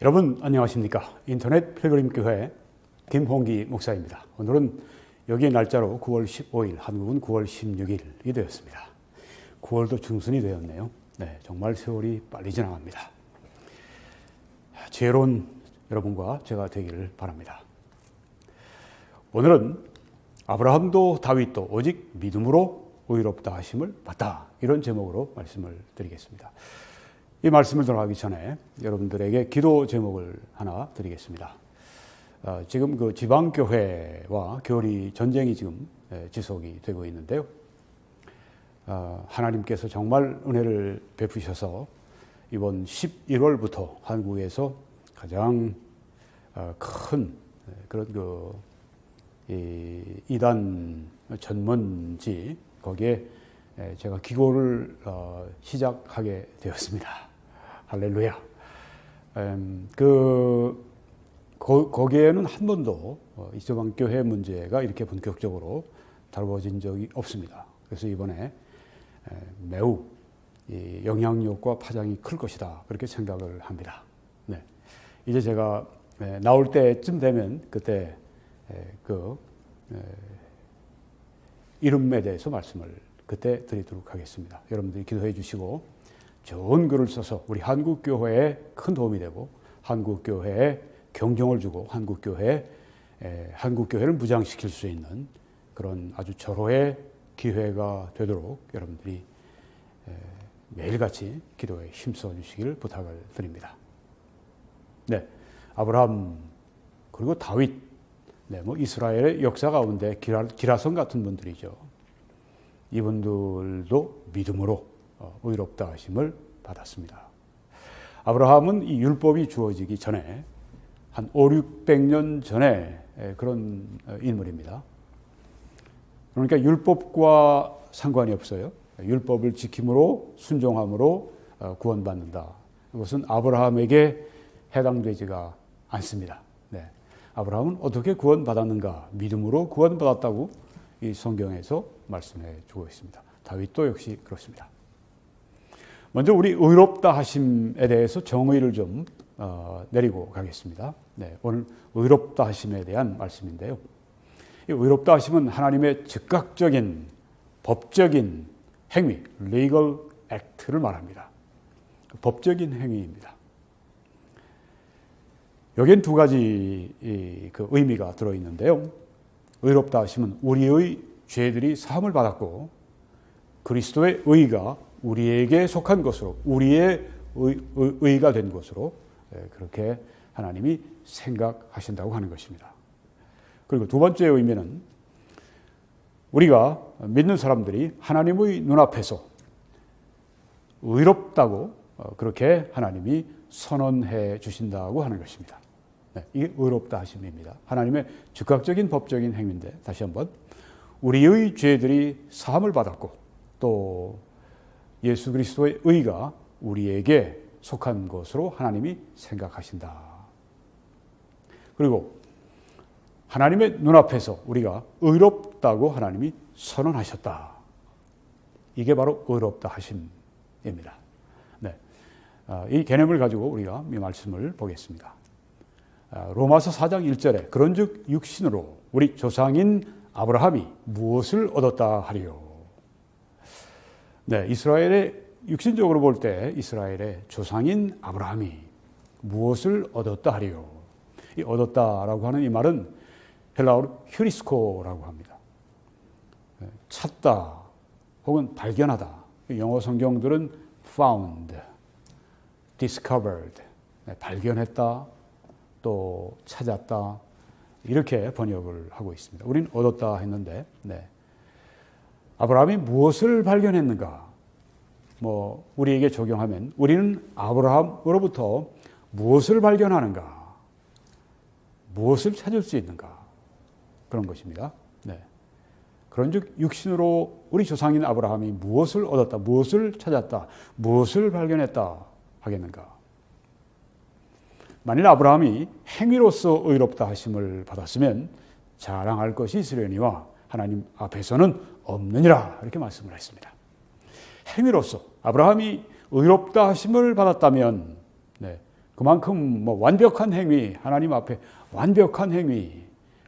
여러분 안녕하십니까? 인터넷 필그림 교회 김홍기 목사입니다. 오늘은 여기 날짜로 9월 15일, 한국은 9월 16일이 되었습니다. 9월도 중순이 되었네요. 네, 정말 세월이 빨리 지나갑니다. 지혜로운 여러분과 제가 되기를 바랍니다. 오늘은 아브라함도 다윗도 오직 믿음으로 의롭다 하심을 받다, 이런 제목으로 말씀을 드리겠습니다. 이 말씀을 들어가기 전에 여러분들에게 기도 제목을 하나 드리겠습니다. 지금 그 지방교회와 교리 전쟁이 지금 지속이 되고 있는데요. 하나님께서 정말 은혜를 베푸셔서 이번 11월부터 한국에서 가장 큰 그런 이단 전문지, 거기에 제가 기고를 시작하게 되었습니다. 할렐루야. 거기에는 한 번도 이 지방교회 문제가 이렇게 본격적으로 다뤄진 적이 없습니다. 그래서 이번에 매우 영향력과 파장이 클 것이다, 그렇게 생각을 합니다. 네. 이제 제가 나올 때쯤 되면 그때 이름에 대해서 말씀을 그때 드리도록 하겠습니다. 여러분들이 기도해 주시고 좋은 글을 써서 우리 한국교회에 큰 도움이 되고, 한국교회에 경종을 주고 한국교회를 무장시킬 수 있는 그런 아주 절호의 기회가 되도록 여러분들이 매일같이 기도에 힘써 주시기를 부탁을 드립니다. 네, 아브라함 그리고 다윗, 이스라엘의 역사 가운데 기라성 같은 분들이죠. 이분들도 믿음으로 의롭다 하심을 받았습니다. 아브라함은 이 율법이 주어지기 전에 한 500~600년 전에 그런 인물입니다. 그러니까 율법과 상관이 없어요. 율법을 지킴으로, 순종함으로 구원받는다. 이것은 아브라함에게 해당되지가 않습니다. 네. 아브라함은 어떻게 구원받았는가? 믿음으로 구원받았다고 이 성경에서 말씀해 주고 있습니다. 다윗도 역시 그렇습니다. 먼저 우리 의롭다 하심에 대해서 정의를 좀 내리고 가겠습니다. 네, 오늘 의롭다 하심에 대한 말씀인데요. 이 의롭다 하심은 하나님의 즉각적인 법적인 행위, legal act를 말합니다. 법적인 행위입니다. 여기엔 두 가지 그 의미가 들어있는데요. 의롭다 하심은 우리의 죄들이 사함을 받았고, 그리스도의 의가 우리에게 속한 것으로, 우리의 의가 된 것으로 그렇게 하나님이 생각하신다고 하는 것입니다. 그리고 두 번째 의미는 우리가 믿는 사람들이 하나님의 눈앞에서 의롭다고 그렇게 하나님이 선언해 주신다고 하는 것입니다. 네, 이게 의롭다 하심입니다. 하나님의 즉각적인 법적인 행위인데, 다시 한번, 우리의 죄들이 사함을 받았고 또 예수 그리스도의 의가 우리에게 속한 것으로 하나님이 생각하신다. 그리고 하나님의 눈앞에서 우리가 의롭다고 하나님이 선언하셨다. 이게 바로 의롭다 하심입니다. 네. 이 개념을 가지고 우리가 이 말씀을 보겠습니다. 로마서 4장 1절에 그런즉 육신으로 우리 조상인 아브라함이 무엇을 얻었다 하리요. 네, 이스라엘의 육신적으로 볼 때 이스라엘의 조상인 아브라함이 무엇을 얻었다 하리요. 이 얻었다라고 하는 이 말은 헬라어로 휴리스코라고 합니다. 찾다 혹은 발견하다. 영어 성경들은 found, discovered, 발견했다, 또 찾았다, 이렇게 번역을 하고 있습니다. 우리는 얻었다 했는데, 네. 아브라함이 무엇을 발견했는가? 우리에게 적용하면 우리는 아브라함으로부터 무엇을 발견하는가? 무엇을 찾을 수 있는가? 그런 것입니다. 네. 그런즉 육신으로 우리 조상인 아브라함이 무엇을 얻었다, 무엇을 찾았다, 무엇을 발견했다 하겠는가? 만일 아브라함이 행위로서 의롭다 하심을 받았으면 자랑할 것이 있으려니와 하나님 앞에서는 없느니라, 이렇게 말씀을 했습니다. 행위로서 아브라함이 의롭다 하심을 받았다면, 그 그만큼 뭐 완벽한 행위, 하나님 앞에 완벽한 행위,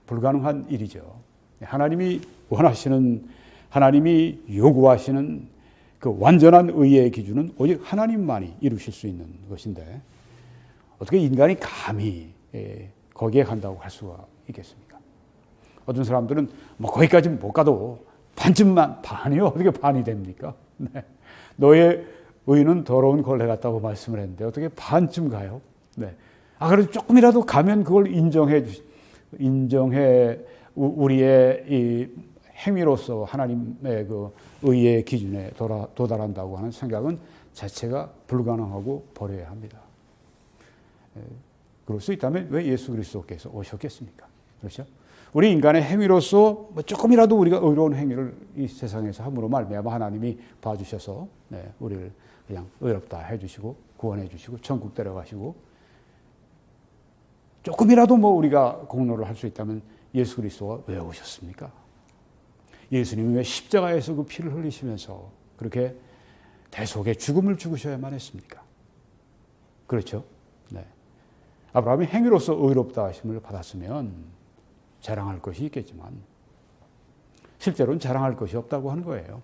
불가능한 일이죠. 하나님이 원하시는, 하나님이 요구하시는 그 완전한 의의 기준은 오직 하나님만이 이루실 수 있는 것인데 어떻게 인간이 감히 거기에 간다고 할 수가 있겠습니까? 어떤 사람들은 뭐 거기까지 못 가도 반쯤만, 반이요? 어떻게 반이 됩니까? 네. 너의 의는 더러운 걸레 같다고 말씀을 했는데 어떻게 반쯤 가요? 네. 그래도 조금이라도 가면 그걸 인정해 우리의 이 행위로서 하나님의 그 의의 기준에 도달한다고 하는 생각은 자체가 불가능하고 버려야 합니다. 그럴 수 있다면 왜 예수 그리스도께서 오셨겠습니까? 그렇죠? 우리 인간의 행위로서 조금이라도 우리가 의로운 행위를 이 세상에서 함으로 말미암아 하나님이 봐주셔서 우리를 그냥 의롭다 해주시고 구원해 주시고 천국 데려가시고 조금이라도 우리가 공로를 할 수 있다면 예수 그리스도가 왜 오셨습니까? 예수님이 왜 십자가에서 그 피를 흘리시면서 그렇게 대속의 죽음을 죽으셔야만 했습니까? 그렇죠? 네. 아브라함이 행위로서 의롭다 하심을 받았으면 자랑할 것이 있겠지만 실제로는 자랑할 것이 없다고 하는 거예요.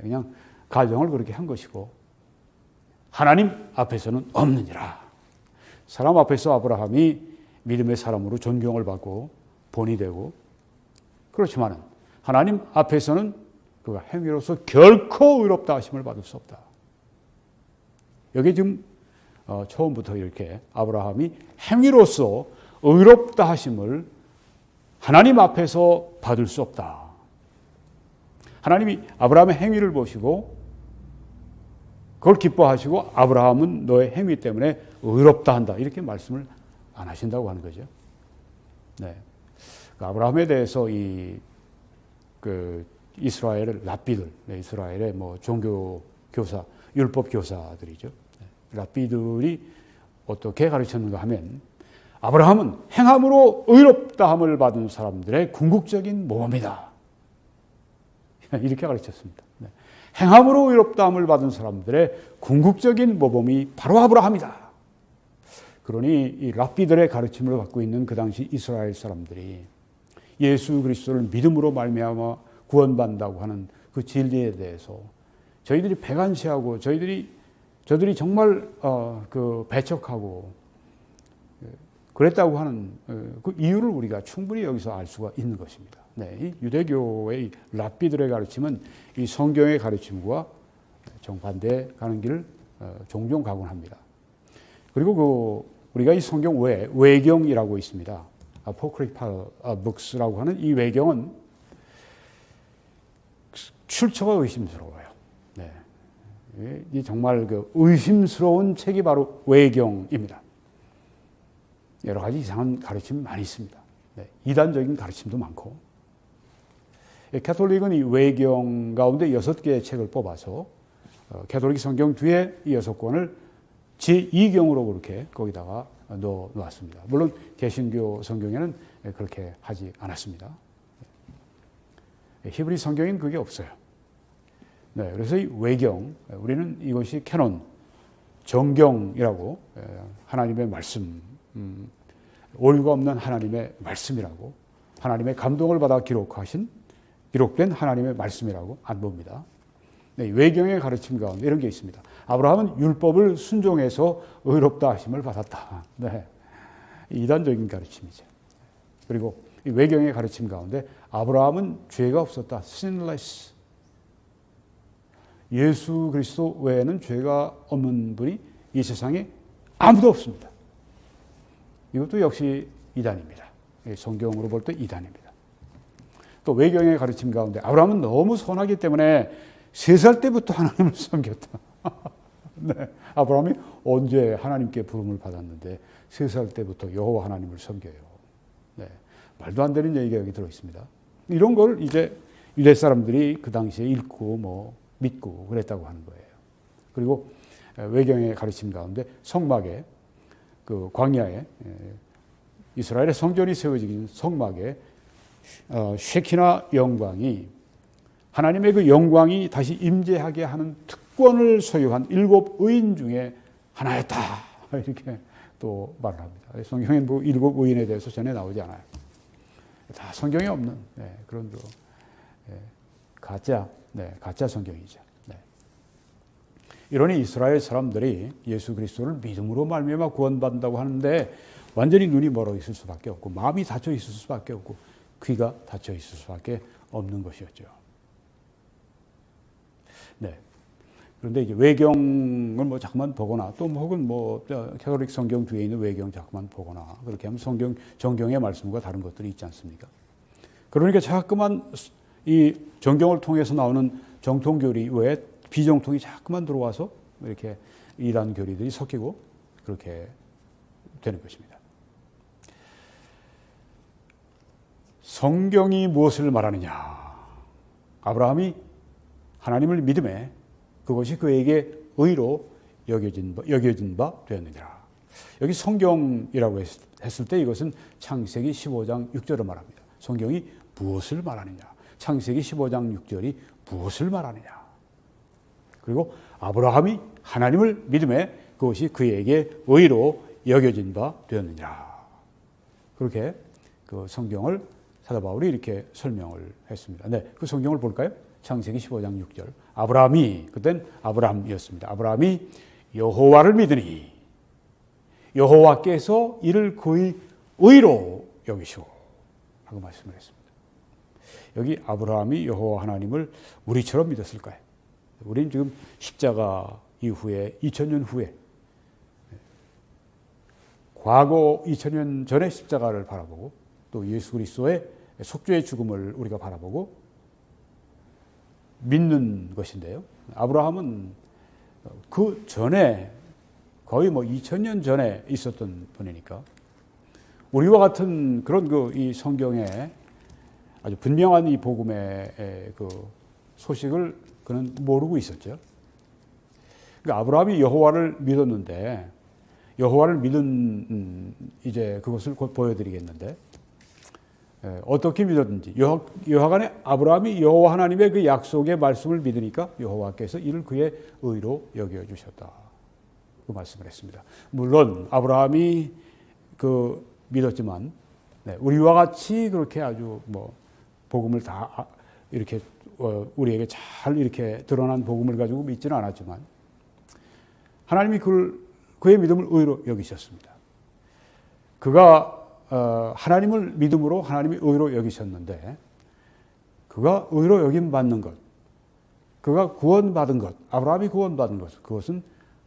그냥 가정을 그렇게 한 것이고 하나님 앞에서는 없느니라. 사람 앞에서 아브라함이 믿음의 사람으로 존경을 받고 본이 되고 그렇지만 하나님 앞에서는 그가 행위로서 결코 의롭다 하심을 받을 수 없다. 여기 지금 처음부터 이렇게 아브라함이 행위로서 의롭다 하심을 하나님 앞에서 받을 수 없다. 하나님이 아브라함의 행위를 보시고 그걸 기뻐하시고 아브라함은 너의 행위 때문에 의롭다 한다. 이렇게 말씀을 안 하신다고 하는 거죠. 네. 아브라함에 대해서 이스라엘의 랍비들, 이스라엘의 종교 교사, 율법 교사들이죠. 랍비들이 어떻게 가르쳤는가 하면 아브라함은 행함으로 의롭다함을 받은 사람들의 궁극적인 모범이다. 이렇게 가르쳤습니다. 행함으로 의롭다함을 받은 사람들의 궁극적인 모범이 바로 아브라함이다. 그러니 이 랍비들의 가르침을 받고 있는 그 당시 이스라엘 사람들이 예수 그리스도를 믿음으로 말미암아 구원받는다고 하는 그 진리에 대해서 저희들이 배관시하고 저들이 정말 배척하고 그랬다고 하는 그 이유를 우리가 충분히 여기서 알 수가 있는 것입니다. 네, 이 유대교의 랍비들의 가르침은 이 성경의 가르침과 정반대에 가는 길을 종종 가곤 합니다. 그리고 우리가 이 성경 외에 외경이라고 있습니다. Apocryphal Books라고 하는 이 외경은 출처가 의심스러워요. 네, 이 정말 의심스러운 책이 바로 외경입니다. 여러 가지 이상한 가르침이 많이 있습니다. 네, 이단적인 가르침도 많고 가톨릭은 이 외경 가운데 6개의 책을 뽑아서 가톨릭 성경 뒤에 이 6권을 제2경으로 그렇게 거기다가 넣어 놓았습니다. 물론 개신교 성경에는 그렇게 하지 않았습니다. 히브리 성경에는 그게 없어요. 네, 그래서 이 외경, 우리는 이것이 캐논, 정경이라고 하나님의 말씀, 오류가 없는 하나님의 말씀이라고 하나님의 감동을 받아 기록된 하나님의 말씀이라고 안 봅니다. 네, 외경의 가르침 가운데 이런 게 있습니다. 아브라함은 율법을 순종해서 의롭다 하심을 받았다. 네, 이단적인 가르침이죠. 그리고 이 외경의 가르침 가운데 아브라함은 죄가 없었다. sinless. 예수 그리스도 외에는 죄가 없는 분이 이 세상에 아무도 없습니다. 이것도 역시 이단입니다. 성경으로 볼 때 이단입니다. 또 외경의 가르침 가운데 아브라함은 너무 선하기 때문에 3살 때부터 하나님을 섬겼다. 네, 아브라함이 언제 하나님께 부름을 받았는데 3살 때부터 여호와 하나님을 섬겨요. 네, 말도 안 되는 얘기가 여기 들어있습니다. 이런 걸 이제 유대 사람들이 그 당시에 읽고 믿고 그랬다고 하는 거예요. 그리고 외경의 가르침 가운데 성막에 광야에 이스라엘의 성전이 세워지긴 성막에 쉐키나 영광이 하나님의 그 영광이 다시 임재하게 하는 특권을 소유한 7 의인 중에 하나였다. 이렇게 또 말을 합니다. 성경에 뭐 7 의인에 대해서 전혀 나오지 않아요. 다 성경에 없는 그런 가짜 성경이죠. 이러니 이스라엘 사람들이 예수 그리스도를 믿음으로 말미암아 구원받는다고 하는데 완전히 눈이 멀어 있을 수밖에 없고 마음이 닫혀 있을 수밖에 없고 귀가 닫혀 있을 수밖에 없는 것이었죠. 그런데 이제 외경을 뭐 자꾸만 보거나 또 혹은 뭐 캐톨릭 성경 뒤에 있는 외경 자꾸만 보거나 그렇게 하면 정경의 말씀과 다른 것들이 있지 않습니까? 그러니까 자꾸만 이 정경을 통해서 나오는 정통교리 외에 비정통이 자꾸만 들어와서 이렇게 이단 교리들이 섞이고 그렇게 되는 것입니다. 성경이 무엇을 말하느냐? 아브라함이 하나님을 믿음에 그것이 그에게 의로 여겨진 바 되었느니라. 여기 성경이라고 했을 때 이것은 창세기 15장 6절을 말합니다. 성경이 무엇을 말하느냐? 창세기 15장 6절이 무엇을 말하느냐? 그리고 아브라함이 하나님을 믿음에 그것이 그에게 의로 여겨진 바 되었느니라. 그렇게 그 성경을 사도 바울이 이렇게 설명을 했습니다. 그 성경을 볼까요? 창세기 15장 6절. 아브라함이, 그땐 아브라함이었습니다. 아브라함이 여호와를 믿으니 여호와께서 이를 그의 의로 여기시고 하고 말씀을 했습니다. 여기 아브라함이 여호와 하나님을 우리처럼 믿었을까요? 우리는 지금 십자가 이후에 2000년 후에 과거 2000년 전에 십자가를 바라보고 또 예수 그리스도의 속죄의 죽음을 우리가 바라보고 믿는 것인데요. 아브라함은 그 전에 거의 뭐 2000년 전에 있었던 분이니까 우리와 같은 그런 이 성경에 아주 분명한 이 복음의 그 소식을 그는 모르고 있었죠. 그러니까 아브라함이 여호와를 믿었는데 여호와를 믿은 이제 그것을 곧 보여드리겠는데 어떻게 믿었는지 여하간에 아브라함이 여호와 하나님의 그 약속의 말씀을 믿으니까 여호와께서 이를 그의 의로 여겨주셨다. 그 말씀을 했습니다. 물론 아브라함이 그 믿었지만 우리와 같이 그렇게 아주 뭐 복음을 다 이렇게 우리에게 잘 이렇게 드러난 복음을 가지고 믿지는 않았지만 하나님이 그의 믿음을 의로 여기셨습니다. 그가 하나님을 믿음으로 하나님이 의로 여기셨는데 그가 의로 여김받는 것, 그가 구원받은 것, 아브라함이 구원받은 것, 그것은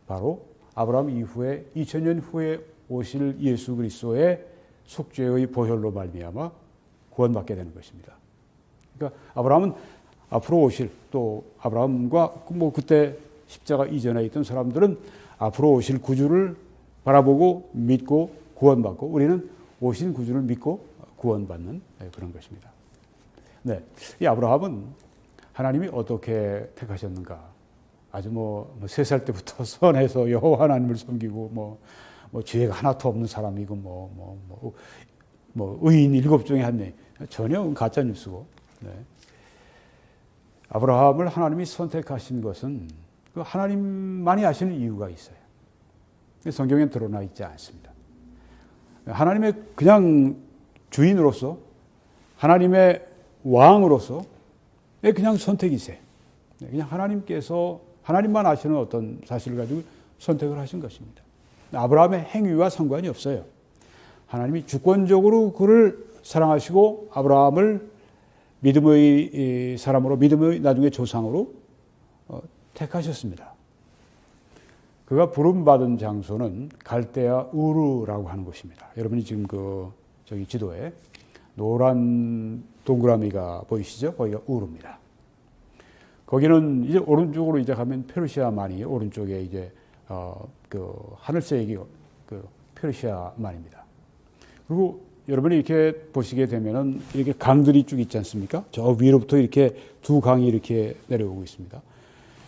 바로 아브라함 이후에 2000년 후에 오실 예수 그리스도의 속죄의 보혈로 말미암아 구원받게 되는 것입니다. 그러니까 아브라함은 앞으로 오실 또 아브라함과 뭐 그때 십자가 이전에 있던 사람들은 앞으로 오실 구주를 바라보고 믿고 구원받고 우리는 오신 구주를 믿고 구원받는 그런 것입니다. 이 아브라함은 하나님이 어떻게 택하셨는가? 아주 뭐 3살 때부터 선해서 여호와 하나님을 섬기고 뭐 죄가 하나도 없는 사람이고 뭐 의인 7 중에 한 명. 전혀 가짜 뉴스고. 아브라함을 하나님이 선택하신 것은 그 하나님만이 아시는 이유가 있어요. 성경엔 드러나 있지 않습니다. 하나님의 그냥 주인으로서 하나님의 왕으로서 그냥 선택이세요. 그냥 하나님께서 하나님만 아시는 어떤 사실을 가지고 선택을 하신 것입니다. 아브라함의 행위와 상관이 없어요. 하나님이 주권적으로 그를 사랑하시고 아브라함을 믿음의 사람으로 믿음의 나중에 조상으로 택하셨습니다. 그가 부름받은 장소는 갈대아 우르라고 하는 곳입니다. 여러분이 지금 저기 지도에 노란 동그라미가 보이시죠? 거기가 우르입니다. 거기는 이제 오른쪽으로 이제 가면 페르시아만이 오른쪽에 이제 그 하늘색이 그 페르시아만입니다. 그리고 여러분이 이렇게 보시게 되면은 이렇게 강들이 쭉 있지 않습니까? 저 위로부터 이렇게 2 강이 이렇게 내려오고 있습니다.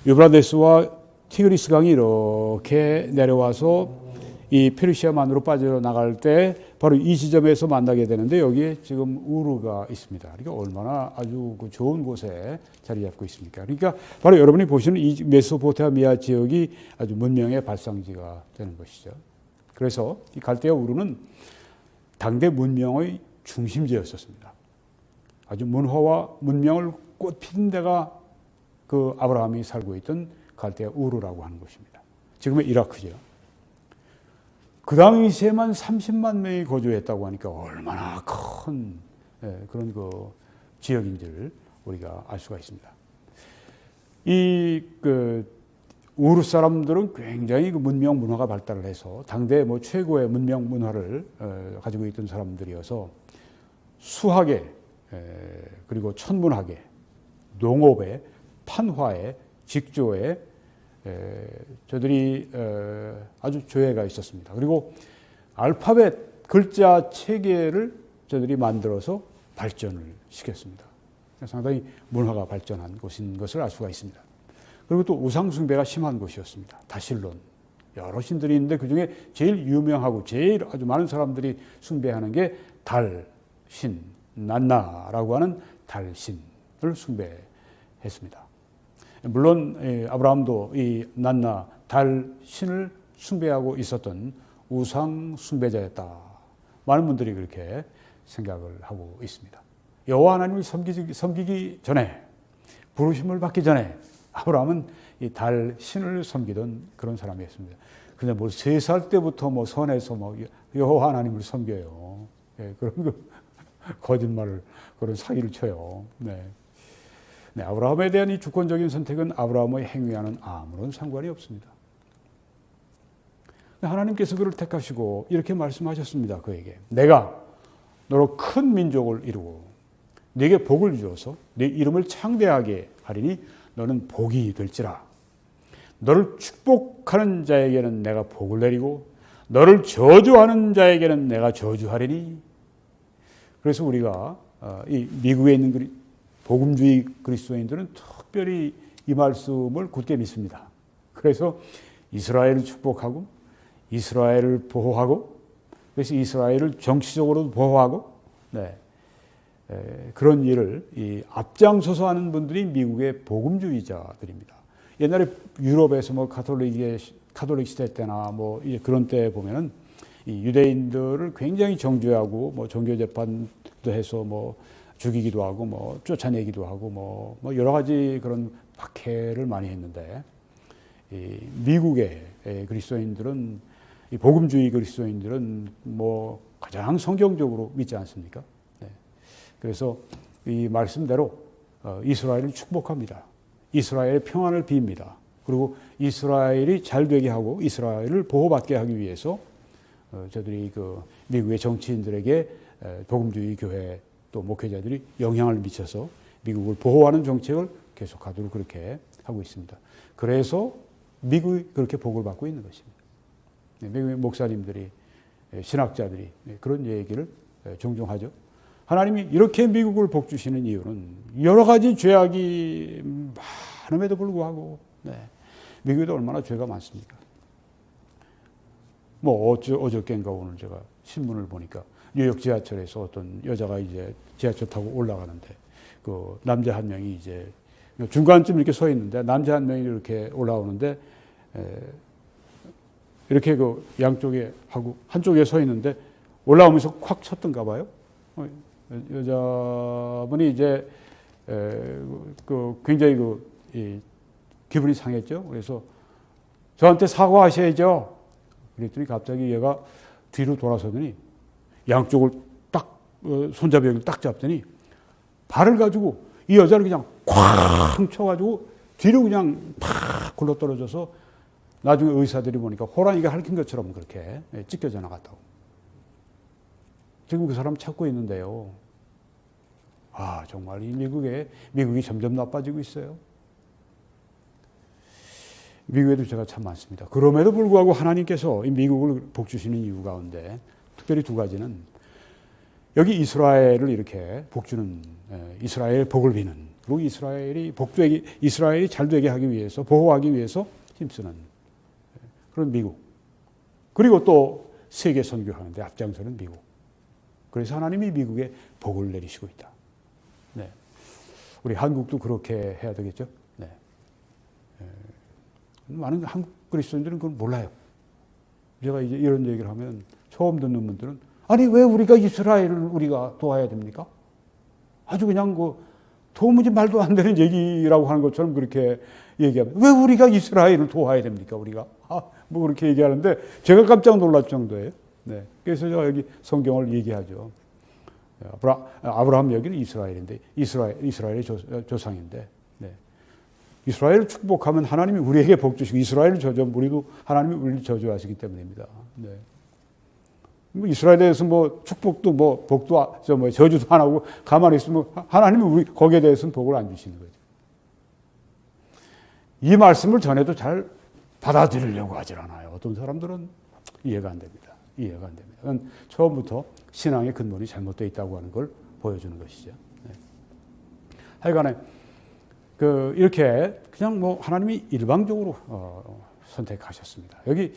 유브라데스와 티그리스 강이 이렇게 내려와서 이 페르시아만으로 빠져나갈 때 바로 이 지점에서 만나게 되는데 여기에 지금 우르가 있습니다. 그러니까 얼마나 아주 좋은 곳에 자리 잡고 있습니까? 그러니까 바로 여러분이 보시는 이 메소포타미아 지역이 아주 문명의 발상지가 되는 것이죠. 그래서 이 갈대아 우르는 당대 문명의 중심지였었습니다. 아주 문화와 문명을 꽃피는 데가 그 아브라함이 살고 있던 갈대아 우르라고 하는 것입니다. 지금의 이라크죠. 그 당시에만 30만 명이 거주했다고 하니까 얼마나 큰 그런 그 지역인지를 우리가 알 수가 있습니다. 이 우르 사람들은 굉장히 그 문명 문화가 발달을 해서 당대 뭐 최고의 문명 문화를 가지고 있던 사람들이어서 수학에 그리고 천문학에 농업에 판화에 직조에 저들이 아주 조예가 있었습니다. 그리고 알파벳 글자 체계를 저들이 만들어서 발전을 시켰습니다. 상당히 문화가 발전한 곳인 것을 알 수가 있습니다. 그리고 또 우상 숭배가 심한 곳이었습니다. 다실론 여러 신들이 있는데 그중에 제일 유명하고 제일 아주 많은 사람들이 숭배하는 게 달신 난나라고 하는 달신을 숭배했습니다. 물론 아브라함도 이 난나 달신을 숭배하고 있었던 우상 숭배자였다. 많은 분들이 그렇게 생각을 하고 있습니다. 여호와 하나님을 섬기기 전에 부르심을 받기 전에 아브라함은 이 달신을 섬기던 그런 사람이었습니다. 근데 뭐 3살 때부터 뭐 선에서 뭐 여호와 하나님을 섬겨요. 그런 거짓말을 그런 사기를 쳐요. 네, 아브라함에 대한 이 주권적인 선택은 아브라함의 행위와는 아무런 상관이 없습니다. 하나님께서 그를 택하시고 이렇게 말씀하셨습니다. 그에게 내가 너로 큰 민족을 이루고 네게 복을 주어서 네 이름을 창대하게 하리니 너는 복이 될지라. 너를 축복하는 자에게는 내가 복을 내리고 너를 저주하는 자에게는 내가 저주하리니. 그래서 우리가 이 미국에 있는 복음주의 그리스도인들은 특별히 이 말씀을 굳게 믿습니다. 그래서 이스라엘을 축복하고 이스라엘을 보호하고 그래서 이스라엘을 정치적으로도 보호하고 그런 일을 앞장서서 하는 분들이 미국의 복음주의자들입니다. 옛날에 유럽에서 뭐 가톨릭 시대 때나 뭐 그런 때 보면은 이 유대인들을 굉장히 정죄하고 뭐 종교 재판도 해서 뭐 죽이기도 하고 뭐 쫓아내기도 하고 뭐 여러 가지 그런 박해를 많이 했는데 이 미국의 그리스도인들은 이 복음주의 그리스도인들은 뭐 가장 성경적으로 믿지 않습니까? 그래서 이 말씀대로 이스라엘을 축복합니다. 이스라엘의 평안을 빕니다. 그리고 이스라엘이 잘 되게 하고 이스라엘을 보호받게 하기 위해서 저들이 그 미국의 정치인들에게 복음주의 교회 또 목회자들이 영향을 미쳐서 미국을 보호하는 정책을 계속하도록 그렇게 하고 있습니다. 그래서 미국이 그렇게 복을 받고 있는 것입니다. 미국의 목사님들이 신학자들이 그런 얘기를 종종 하죠. 하나님이 이렇게 미국을 복주시는 이유는 여러 가지 죄악이 많음에도 불구하고 미국에도 얼마나 죄가 많습니까? 뭐 어저께인가 오늘 제가 신문을 보니까 뉴욕 지하철에서 어떤 여자가 이제 지하철 타고 올라가는데 그 남자 한 명이 이제 중간쯤 이렇게 서 있는데 남자 한 명이 이렇게 올라오는데 이렇게 그 양쪽에 하고 한쪽에 서 있는데 올라오면서 콱 쳤던가 봐요. 여자분이 이제 굉장히 기분이 상했죠. 그래서 저한테 사과하셔야죠. 그랬더니 갑자기 얘가 뒤로 돌아서더니 양쪽을 딱 손잡이를 딱 잡더니 발을 가지고 이 여자를 그냥 쾅 쳐가지고 뒤로 그냥 팍 굴러떨어져서 나중에 의사들이 보니까 호랑이가 핥힌 것처럼 그렇게 찢겨져 나갔다고. 지금 그 사람 찾고 있는데요. 아, 정말 이 미국이 점점 나빠지고 있어요. 미국에도 죄가 참 많습니다. 그럼에도 불구하고 하나님께서 이 미국을 복주시는 이유 가운데 특별히 2가지는 여기 이스라엘을 이렇게 복주는 이스라엘 복을 비는 그리고 이스라엘이 잘 되게 하기 위해서 보호하기 위해서 힘쓰는 그런 미국. 그리고 또 세계 선교하는데 앞장서는 미국. 그래서 하나님이 미국에 복을 내리시고 있다. 네. 우리 한국도 그렇게 해야 되겠죠? 네. 많은 한국 그리스도인들은 그걸 몰라요. 제가 이제 이런 얘기를 하면 처음 듣는 분들은 아니 왜 우리가 이스라엘을 우리가 도와야 됩니까? 아주 그냥 도무지 말도 안 되는 얘기라고 하는 것처럼 그렇게 얘기하면 왜 우리가 이스라엘을 도와야 됩니까? 우리가 뭐 그렇게 얘기하는데 제가 깜짝 놀랄 정도예요. 네. 그래서 제가 여기 성경을 얘기하죠. 아브라함 여기는 이스라엘인데 이스라엘의 조상인데 네. 이스라엘을 축복하면 하나님이 우리에게 복 주시고 이스라엘을 저주하면 우리도 하나님이 우리를 저주하시기 때문입니다. 네. 뭐 이스라엘에 대해서 뭐 축복도 뭐 복도 저주도 안 하고 가만히 있으면 하나님이 우리 거기에 대해서는 복을 안 주시는 거죠. 이 말씀을 전해도 잘 받아들이려고 하질 않아요. 어떤 사람들은 이해가 안 됩니다. 이해가 안 됩니다. 그건 처음부터 신앙의 근본이 잘못되어 있다고 하는 걸 보여주는 것이죠. 네. 하여간에 이렇게 그냥 뭐 하나님이 일방적으로 선택하셨습니다. 여기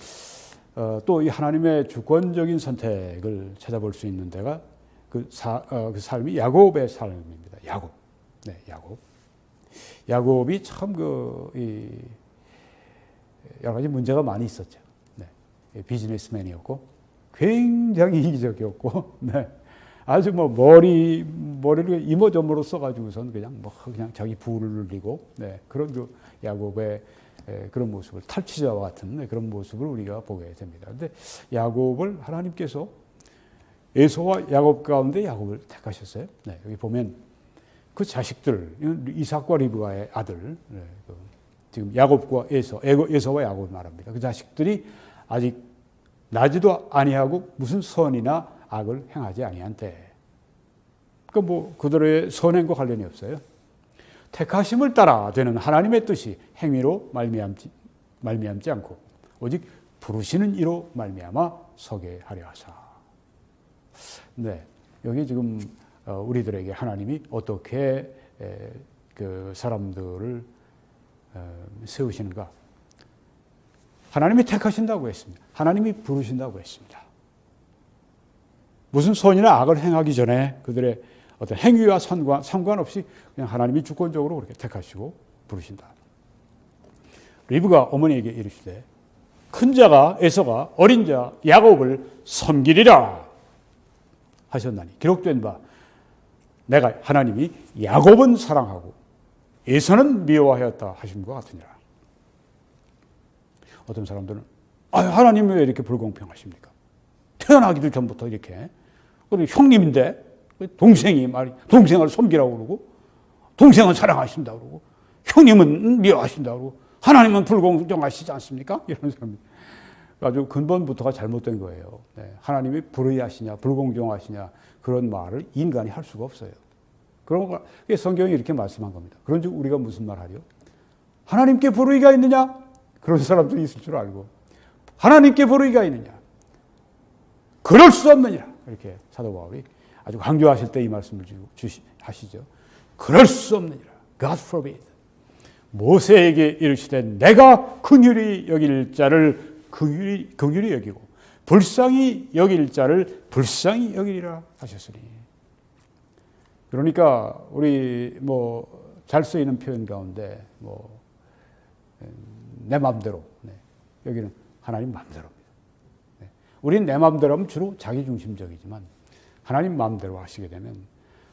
또 이 하나님의 주권적인 선택을 찾아볼 수 있는 데가 그 삶이 야곱의 삶입니다. 야곱. 네, 야곱. 야곱이 참 여러 가지 문제가 많이 있었죠. 네. 비즈니스맨이었고, 굉장히 이기적이었고, 네. 아주 뭐 머리를 이모저모로 써가지고선 그냥 자기 부를 누리고, 네. 그런 야곱의 그런 모습을 탈취자와 같은 그런 모습을 우리가 보게 됩니다. 그런데 야곱을 하나님께서 에서와 야곱 가운데 야곱을 택하셨어요. 네. 여기 보면 그 자식들, 이삭과 리브가의 아들, 네. 지금 야곱과 에서와 야곱을 말합니다. 그 자식들이 아직 나지도 아니하고 무슨 선이나 악을 행하지 아니한테. 그러니까 뭐 그들의 선행과 관련이 없어요. 택하심을 따라 되는 하나님의 뜻이 행위로 말미암지 않고 오직 부르시는 이로 말미암아 서게 하려 하사. 네, 여기 지금 우리들에게 하나님이 어떻게 그 사람들을 세우시는가? 하나님이 택하신다고 했습니다. 하나님이 부르신다고 했습니다. 무슨 선이나 악을 행하기 전에 그들의 어떤 행위와 상관없이 그냥 하나님이 주권적으로 그렇게 택하시고 부르신다. 리브가 어머니에게 이르시되 큰 자가 에서가 어린 자 야곱을 섬기리라 하셨나니 기록된 바 내가 하나님이 야곱은 사랑하고 에서는 미워하였다 하심과 같으니라. 어떤 사람들은 하나님이 왜 이렇게 불공평하십니까? 태어나기도 전부터 이렇게 형님인데 동생을 섬기라고 그러고 동생은 사랑하신다고 그러고 형님은 미워하신다고 그러고 하나님은 불공정하시지 않습니까? 이런 사람이 아주 근본부터가 잘못된 거예요. 네. 하나님이 불의하시냐 불공정하시냐 그런 말을 인간이 할 수가 없어요. 그런 거 성경이 이렇게 말씀한 겁니다. 그런즉 우리가 무슨 말 하려? 하나님께 불의가 있느냐? 그런 사람들이 있을 줄 알고 하나님께 불의가 있느냐? 그럴 수 없느니라. 이렇게 사도 바울이 아주 강조하실 때 이 말씀을 하시죠. 그럴 수 없느니라. God forbid. 모세에게 이르시되 내가 긍휼히 여길 자를 긍휼히 여기고 불쌍히 여길 자를 불쌍히 여기리라 하셨으니. 그러니까 우리 잘 쓰이는 표현 가운데 내 마음대로, 네. 여기는 하나님 마음대로입니다. 네. 우리는 내 마음대로 하면 주로 자기중심적이지만 하나님 마음대로 하시게 되면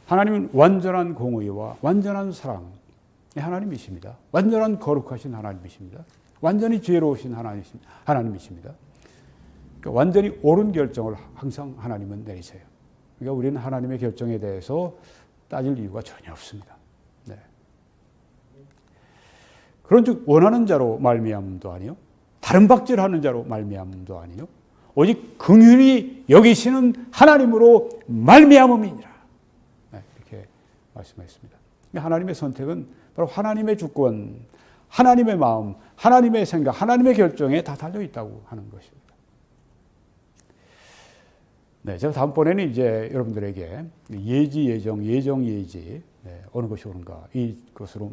하나님은 완전한 공의와 완전한 사랑의 하나님이십니다. 완전한 거룩하신 하나님이십니다. 완전히 지혜로우신 하나님이십니다. 그러니까 완전히 옳은 결정을 항상 하나님은 내리세요. 그러니까 우리는 하나님의 결정에 대해서 따질 이유가 전혀 없습니다. 네. 그런즉 원하는 자로 말미암음도 아니요 다른 박질하는 자로 말미암음도 아니요 오직 긍휼히 여기시는 하나님으로 말미암음이니라. 네, 이렇게 말씀하셨습니다. 하나님의 선택은 바로 하나님의 주권, 하나님의 마음, 하나님의 생각, 하나님의 결정에 다 달려 있다고 하는 것입니다. 네, 제가 다음번에는 이제 여러분들에게 예지, 예정, 예지, 네, 어느 것이 옳은가 이것으로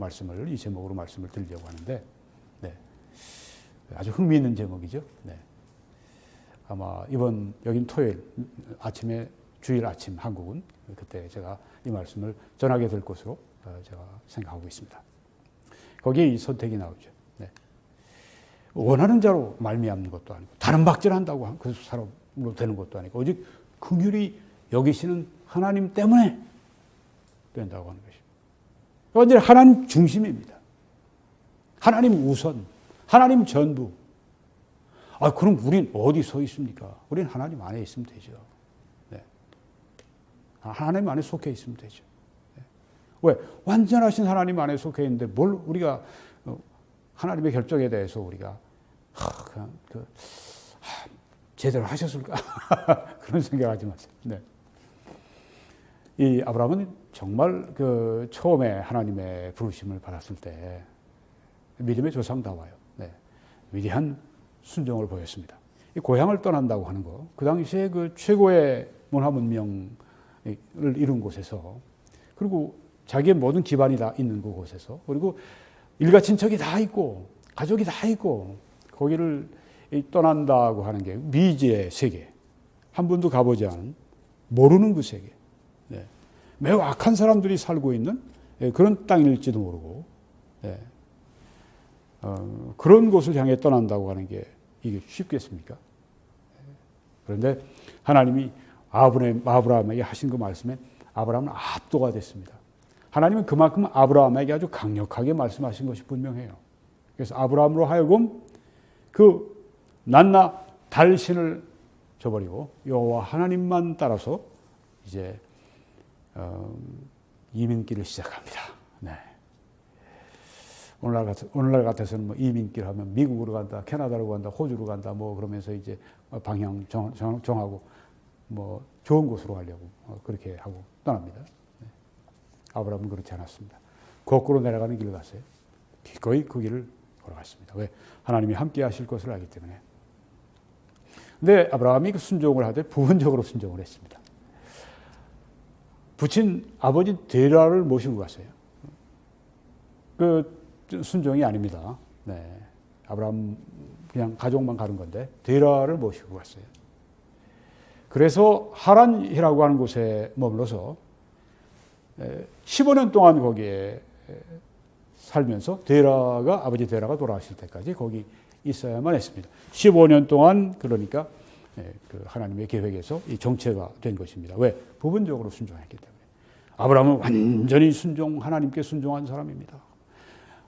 이 제목으로 말씀을 드리려고 하는데, 네, 아주 흥미있는 제목이죠. 네. 아마 여긴 토요일 아침에 주일 아침 한국은 그때 제가 이 말씀을 전하게 될 것으로 제가 생각하고 있습니다. 거기에 이 선택이 나오죠. 네. 원하는 자로 말미암는 것도 아니고 다른 박질한다고 그 사람으로 되는 것도 아니고 오직 긍휼히 여기시는 하나님 때문에 된다고 하는 것입니다. 완전히 하나님 중심입니다. 하나님 우선, 하나님 전부. 그럼 우린 어디 서 있습니까? 우린 하나님 안에 있으면 되죠. 네. 하나님 안에 속해 있으면 되죠. 네. 왜? 완전하신 하나님 안에 속해 있는데 뭘 우리가 하나님의 결정에 대해서 우리가 그냥 제대로 하셨을까? 그런 생각하지 마세요. 네. 이 아브라함은 정말 처음에 하나님의 부르심을 받았을 때 믿음의 조상다워요. 네. 위대한 순종을 보였습니다. 이 고향을 떠난다고 하는 거, 그 당시에 최고의 문화 문명을 이룬 곳에서, 그리고 자기의 모든 기반이 다 있는 그곳에서, 그리고 일가 친척이 다 있고 가족이 다 있고 거기를 떠난다고 하는 게 미지의 세계, 한 번도 가보지 않은 모르는 그 세계, 네. 매우 악한 사람들이 살고 있는 그런 땅일지도 모르고, 네. 그런 곳을 향해 떠난다고 하는 게 이게 쉽겠습니까? 그런데 하나님이 아브라함에게 하신 그 말씀에 아브라함은 압도가 됐습니다. 하나님은 그만큼 아브라함에게 아주 강력하게 말씀하신 것이 분명해요. 그래서 아브라함으로 하여금 그 낱나 달신을 저버리고 여호와 하나님만 따라서 이제 이민길을 시작합니다. 네. 오늘날 같아서는 뭐 이민길 하면 미국으로 간다, 캐나다로 간다, 호주로 간다, 뭐 그러면서 이제 방향 정하고 뭐 좋은 곳으로 가려고 그렇게 하고 떠납니다. 네. 아브라함은 그렇지 않았습니다. 거꾸로 내려가는 길을 갔어요. 기꺼이 그 길을 걸어갔습니다. 왜? 하나님이 함께 하실 것을 알기 때문에. 근데 아브라함이 그 순종을 하되 부분적으로 순종을 했습니다. 부친 아버지 데라를 모시고 갔어요. 그 순종이 아닙니다. 네. 아브라함 그냥 가족만 가는 건데 데라를 모시고 갔어요. 그래서 하란이라고 하는 곳에 머물러서 15년 동안 거기에 살면서 아버지 데라가 돌아가실 때까지 거기 있어야만 했습니다. 15년 동안 그러니까 그 하나님의 계획에서 이 정체가 된 것입니다. 왜? 부분적으로 순종했기 때문에. 아브라함은 완전히 하나님께 순종한 사람입니다.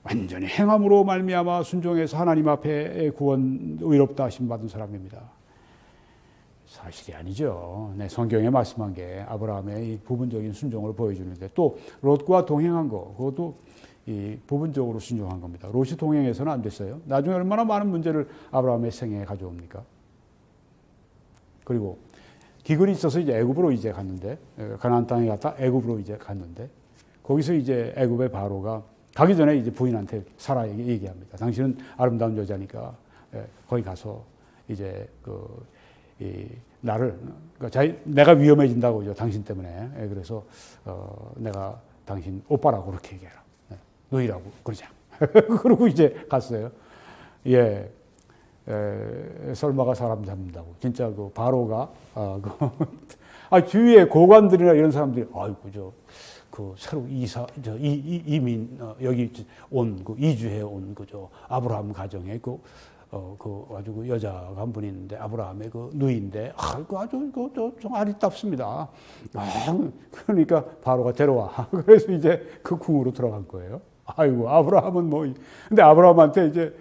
완전히 행함으로 말미암아 순종해서 하나님 앞에 구원 의롭다 하심 받은 사람입니다. 사실이 아니죠. 네, 성경에 말씀한 게 아브라함의 이 부분적인 순종을 보여주는데 또 롯과 동행한 거, 그것도 이 부분적으로 순종한 겁니다. 롯이 동행해서는 안 됐어요. 나중에 얼마나 많은 문제를 아브라함의 생애에 가져옵니까? 그리고 기근이 있어서 이제 애굽으로 이제 갔는데, 가나안 땅에 갔다 애굽으로 이제 갔는데, 거기서 이제 애굽의 바로가 가기 전에 이제 부인한테 사라에게 얘기합니다. 당신은 아름다운 여자니까 거기 가서 이제 나를, 그러니까 내가 위험해진다고요. 당신 때문에. 그래서 내가 당신 오빠라고 그렇게 얘기해라. 너희라고 그러자. 그러고 이제 갔어요. 예. 설마가 사람 잡는다고. 진짜 그 바로가 주위에 고관들이나 이런 사람들이 아이고 새로 이민 여기 온 이주해 온 아브라함 가정에 아주 그 여자가 한 분이 있는데 아브라함의 그 누이인데 아주 좀 아리답습니다. 그러니까 바로가 데려와. 그래서 이제 그 궁으로 들어간 거예요. 아이고 아브라함은 근데 아브라함한테 이제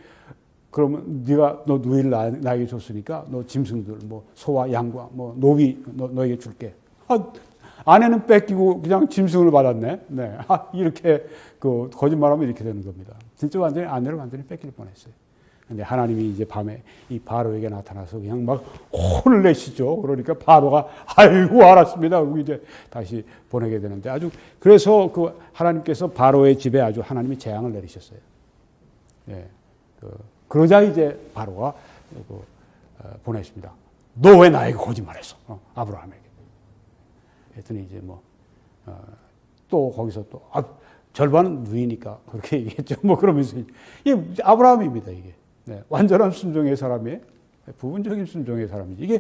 그러면 너 누이를 나에게 줬으니까 너 짐승들 소와 양과 노비 너에게 줄게. 아내는 뺏기고 그냥 짐승을 받았네. 네. 이렇게 거짓말하면 이렇게 되는 겁니다. 진짜 아내를 완전히 뺏길 뻔했어요. 근데 하나님이 이제 밤에 이 바로에게 나타나서 그냥 막 혼을 내시죠. 그러니까 바로가 아이고 알았습니다. 그리고 이제 다시 보내게 되는데 그래서 하나님께서 바로의 집에 아주 하나님이 재앙을 내리셨어요. 예. 그러자 이제 바로가 보냈습니다. 너 왜 나에게 거짓말했어? 아브라함에게. 했더니 이제 또 거기서 절반은 누이니까 그렇게 얘기했죠. 그러면서 이게 아브라함입니다. 이게. 네, 완전한 순종의 사람이 부분적인 순종의 사람이지. 이게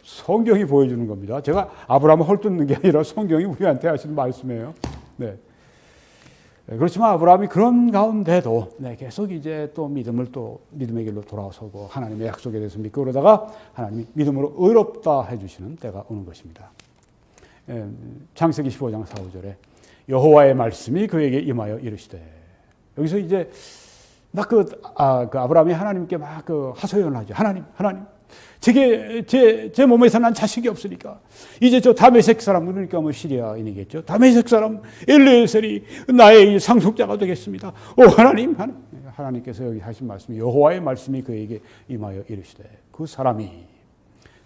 성경이 보여주는 겁니다. 제가 아브라함을 헐뜯는 게 아니라 성경이 우리한테 하시는 말씀이에요. 네. 그렇지만 아브라함이 그런 가운데도 계속 이제 또 믿음의 길로 돌아서고 하나님의 약속에 대해서 믿고 그러다가 하나님이 믿음으로 의롭다 해주시는 때가 오는 것입니다. 창세기 15장 4, 5절에 여호와의 말씀이 그에게 임하여 이르시되, 여기서 이제 막 아브라함이 하나님께 막 하소연을 하죠. 하나님, 제 몸에서 난 자식이 없으니까 이제 저 다메섹 사람, 그러니까 뭐 시리아인이겠죠. 다메섹 사람 엘리에셀이 나의 상속자가 되겠습니다. 오 하나님께서 여기 하신 말씀이 여호와의 말씀이 그에게 임하여 이르시되, 그 사람이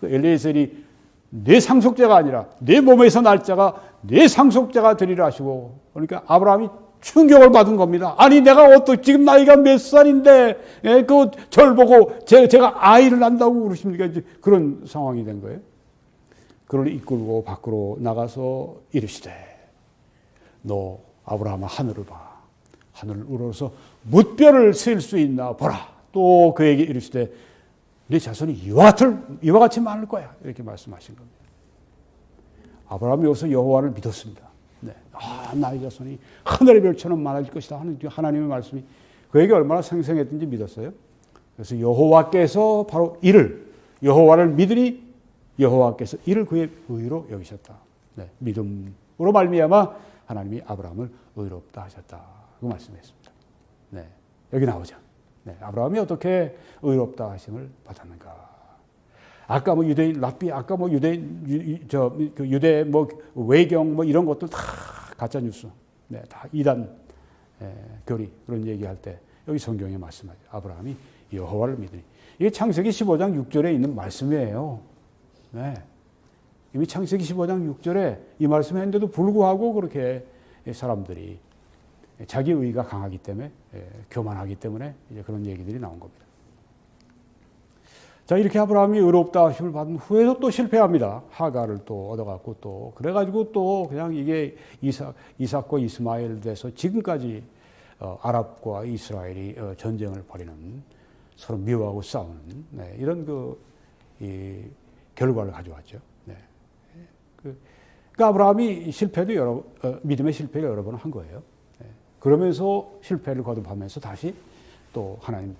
그 엘리에셀이 내 상속자가 아니라 내 몸에서 날 자가 내 상속자가 되리라 하시고, 그러니까 아브라함이 충격을 받은 겁니다. 아니 내가 지금 나이가 몇 살인데 절 보고 제가 아이를 낳는다고 그러십니까? 이제 그런 상황이 된 거예요. 그를 이끌고 밖으로 나가서 이르시되, 너 아브라함아 하늘을 봐. 하늘을 우러러서 뭇별을 셀 수 있나 보라. 또 그에게 이르시되 네 자손이 이와 같이 많을 거야. 이렇게 말씀하신 겁니다. 아브라함이 여기서 여호와를 믿었습니다. 나의 자손이 하늘의 별처럼 많아질 것이다 하는 하나님의 말씀이 그에게 얼마나 생생했든지 믿었어요. 그래서 여호와께서 바로 여호와를 믿으니 여호와께서 이를 그의 의로 여기셨다. 믿음으로 말미암아 하나님이 아브라함을 의롭다 하셨다. 그 말씀했습니다. 여기 나오죠. 아브라함이 어떻게 의롭다 하심을 받았는가? 아까 뭐 유대인 랍비, 아까 뭐 유대인 유대 뭐 외경 뭐 이런 것들 다 가짜 뉴스, 다 이단 교리 그런 얘기할 때 여기 성경에 말씀하죠. 아브라함이 여호와를 믿으니, 이게 창세기 15장 6절에 있는 말씀이에요. 이미 창세기 15장 6절에 이 말씀했는데도 불구하고 그렇게 사람들이 자기 의가 강하기 때문에, 교만하기 때문에 이제 그런 얘기들이 나온 겁니다. 자, 이렇게 아브라함이 의롭다 하심을 받은 후에도 또 실패합니다. 하가를 또 얻어갖고 또 그래가지고 또 그냥 이게 이삭과 이스마엘 돼서 지금까지 아랍과 이스라엘이 전쟁을 벌이는, 서로 미워하고 싸우는 이런 결과를 가져왔죠. 그러니까 아브라함이 믿음의 실패를 여러 번 한 거예요. 그러면서 실패를 거듭하면서 다시 또 하나님의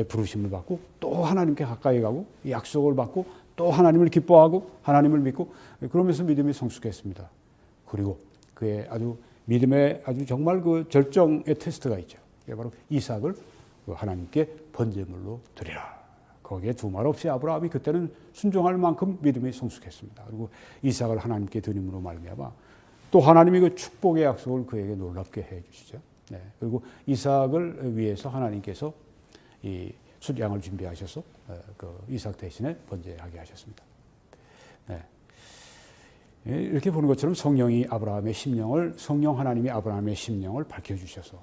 부르심을 받고 또 하나님께 가까이 가고 약속을 받고 또 하나님을 기뻐하고 하나님을 믿고, 그러면서 믿음이 성숙했습니다. 그리고 그의 믿음의 정말 그 절정의 테스트가 있죠. 그게 바로 이삭을 하나님께 번제물로 드리라. 거기에 두말 없이 아브라함이 그때는 순종할 만큼 믿음이 성숙했습니다. 그리고 이삭을 하나님께 드림으로 말미암아 또 하나님이 그 축복의 약속을 그에게 놀랍게 해 주시죠. 그리고 이삭을 위해서 하나님께서 이 숫양을 준비하셔서 그 이삭 대신에 번제하게 하셨습니다. 이렇게 보는 것처럼 성령 하나님이 아브라함의 심령을 밝혀주셔서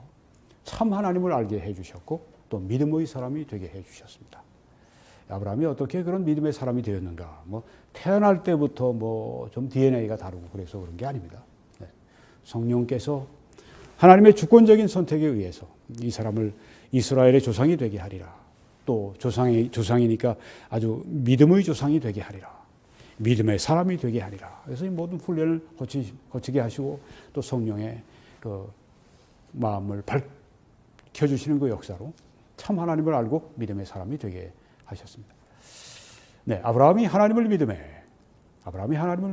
참 하나님을 알게 해주셨고 또 믿음의 사람이 되게 해주셨습니다. 아브라함이 어떻게 그런 믿음의 사람이 되었는가? 태어날 때부터 좀 DNA가 다르고 그래서 그런 게 아닙니다. 성령께서 하나님의 주권적인 선택에 의해서 이 사람을 이스라엘의 조상이 되게 하리라. 또 조상이니까 아주 믿음의 조상이 되게 하리라. 믿음의 사람이 되게 하리라. 그래서 이 모든 훈련을 거치게 하시고 또 성령의 그 마음을 밝혀주시는 그 역사로 참 하나님을 알고 믿음의 사람이 되게 하셨습니다. 아브라함이 하나님을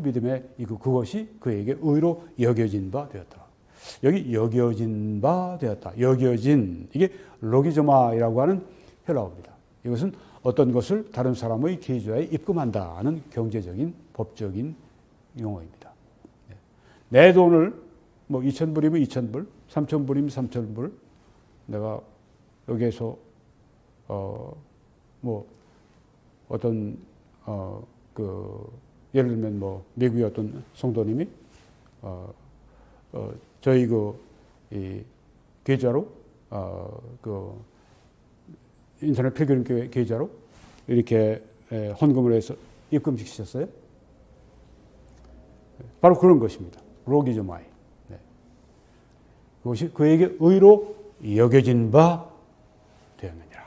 믿음에 그것이 그에게 의로 여겨진 바 되었다. 여기 여겨진 바 되었다. 여겨진, 이게 로기조마이라고 하는 헬라어입니다. 이것은 어떤 것을 다른 사람의 계좌에 입금한다는 경제적인 법적인 용어입니다. 내 돈을 2,000불이면 2,000불, 3,000불이면 3,000불 내가 여기에서 예를 들면 미국의 어떤 성도님이 저희 이 계좌로 인터넷 필그림교회 계좌로 이렇게 헌금을 해서 입금시키셨어요. 바로 그런 것입니다. 로기조마이. 그것이 그에게 의로 여겨진 바 되었느니라.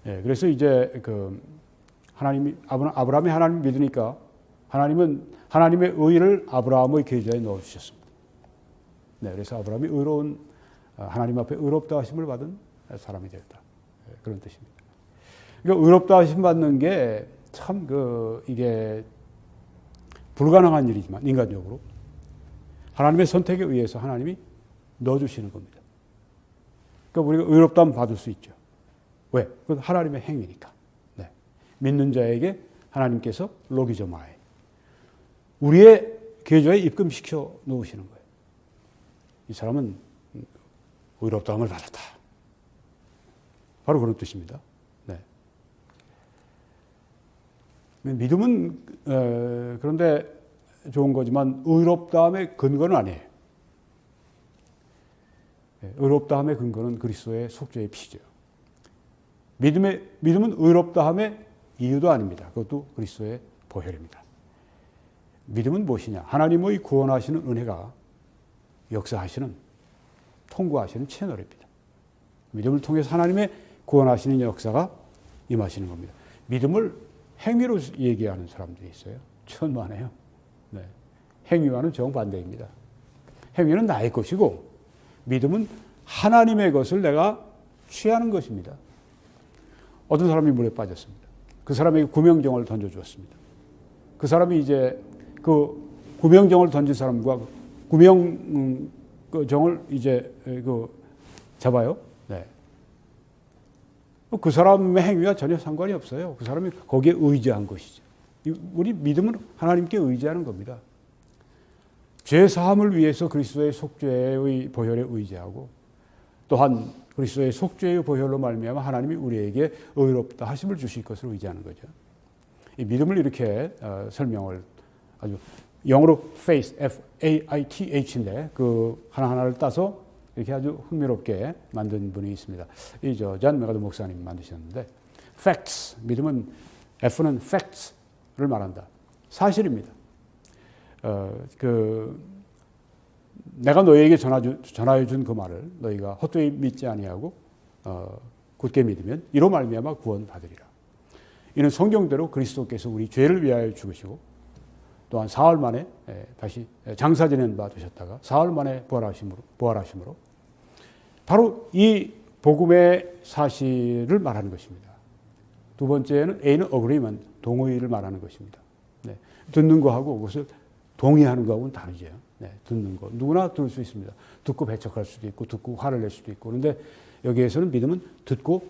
그래서 이제 아브라함이 하나님을 믿으니까 하나님은 하나님의 의를 아브라함의 계좌에 넣어주셨습니다. 네, 그래서 아브라함이 하나님 앞에 의롭다 하심을 받은 사람이 되었다. 그런 뜻입니다. 그러니까 의롭다 하심 받는 게 참 이게 불가능한 일이지만 인간적으로 하나님의 선택에 의해서 하나님이 넣어주시는 겁니다. 그러니까 우리가 의롭다면 받을 수 있죠. 왜? 그건 하나님의 행위니까. 네. 믿는 자에게 하나님께서 로기저마에 우리의 계좌에 입금시켜 놓으시는 거예요. 이 사람은 의롭다함을 받았다. 바로 그런 뜻입니다. 네. 믿음은 그런데 좋은 거지만 의롭다함의 근거는 아니에요. 의롭다함의 근거는 그리스도의 속죄의 피죠. 믿음은 의롭다함의 이유도 아닙니다. 그것도 그리스도의 보혈입니다. 믿음은 무엇이냐? 하나님의 구원하시는 은혜가 역사하시는, 통과하시는 채널입니다. 믿음을 통해서 하나님의 구원하시는 역사가 임하시는 겁니다. 믿음을 행위로 얘기하는 사람들이 있어요. 천만에요. 네. 행위와는 정반대입니다. 행위는 나의 것이고 믿음은 하나님의 것을 내가 취하는 것입니다. 어떤 사람이 물에 빠졌습니다. 그 사람에게 구명정을 던져주었습니다. 그 사람이 이제 그 구명정을 던진 사람과 구명정을 이제 잡아요. 네. 그 사람의 행위와 전혀 상관이 없어요. 그 사람이 거기에 의지한 것이죠. 우리 믿음은 하나님께 의지하는 겁니다. 죄 사함을 위해서 그리스도의 속죄의 보혈에 의지하고 또한 그리스도의 속죄의 보혈로 말미암아 하나님이 우리에게 의롭다 하심을 주실 것을 의지하는 거죠. 이 믿음을 이렇게 설명을 아주 영어로 faith, F-A-I-T-H인데 그 하나하나를 따서 이렇게 아주 흥미롭게 만든 분이 있습니다. 이 존 메가더 목사님이 만드셨는데 facts, 믿음은 F는 facts를 말한다. 사실입니다. 내가 너희에게 전하여 준 그 말을 너희가 헛되이 믿지 아니하고 굳게 믿으면 이로 말미암아 구원 받으리라. 이는 성경대로 그리스도께서 우리 죄를 위하여 죽으시고 또한 사흘 만에 다시 장사 지낸 바 되셨다가 사흘 만에 부활하심으로 바로 이 복음의 사실을 말하는 것입니다. 두 번째는 A는 agreement, 동의를 말하는 것입니다. 네. 듣는 거하고 그것을 동의하는 거하고는 다르죠. 네. 듣는 거. 누구나 들을 수 있습니다. 듣고 배척할 수도 있고 듣고 화를 낼 수도 있고 그런데 여기에서는 믿음은 듣고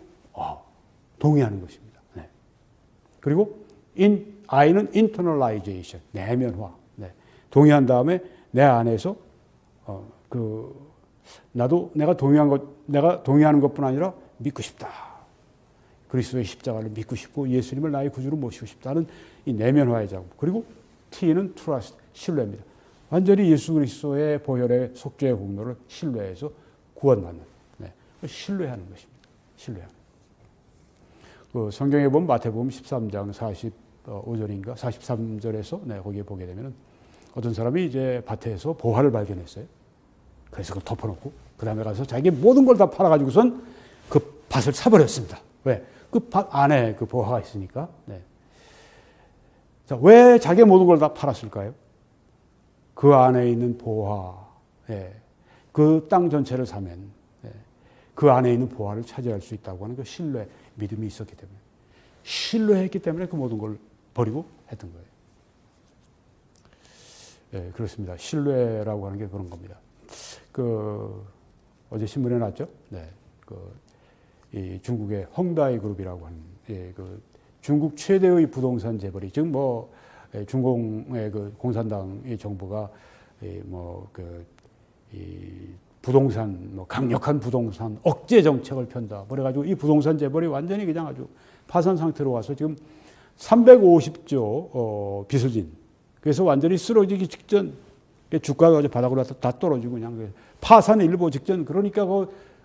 동의하는 것입니다. 네. 그리고 I는 internalization, 내면화. 네. 동의한 다음에 내 안에서 나도 내가 동의하는 것뿐 아니라 믿고 싶다. 그리스도의 십자가를 믿고 싶고 예수님을 나의 구주로 모시고 싶다는 이 내면화의 작업. 그리고 T는 trust, 신뢰입니다. 완전히 예수 그리스도의 보혈의 속죄의 공로를 신뢰해서 구원받는. 네. 신뢰하는 것입니다. 신뢰하는. 성경에 보면 마태복음 13장 45절인가 43절에서 네, 거기에 보게 되면 어떤 사람이 이제 밭에서 보화를 발견했어요. 그래서 그걸 덮어놓고 그 다음에 가서 자기 모든 걸 다 팔아가지고선 그 밭을 사버렸습니다. 왜? 그 밭 안에 그 보화가 있으니까. 네. 자, 왜 자기 모든 걸 다 팔았을까요? 그 안에 있는 보화, 그 땅 전체를 사면 그 안에 있는 보화를 차지할 수 있다고 하는 그 신뢰, 믿음이 있었기 때문에 신뢰했기 때문에 그 모든 걸 버리고 했던 거예요. 그렇습니다. 신뢰라고 하는 게 그런 겁니다. 어제 신문에 났죠? 네. 이 중국의 헝다이 그룹이라고 하는, 중국 최대의 부동산 재벌이, 지금 중공의 공산당의 정부가, 부동산, 강력한 부동산 억제 정책을 편다. 그래가지고 이 부동산 재벌이 완전히 그냥 아주 파산 상태로 와서 지금 350조 빚을 진. 그래서 완전히 쓰러지기 직전, 주가가 바닥으로 다 떨어지고 그냥 파산 일보 직전. 그러니까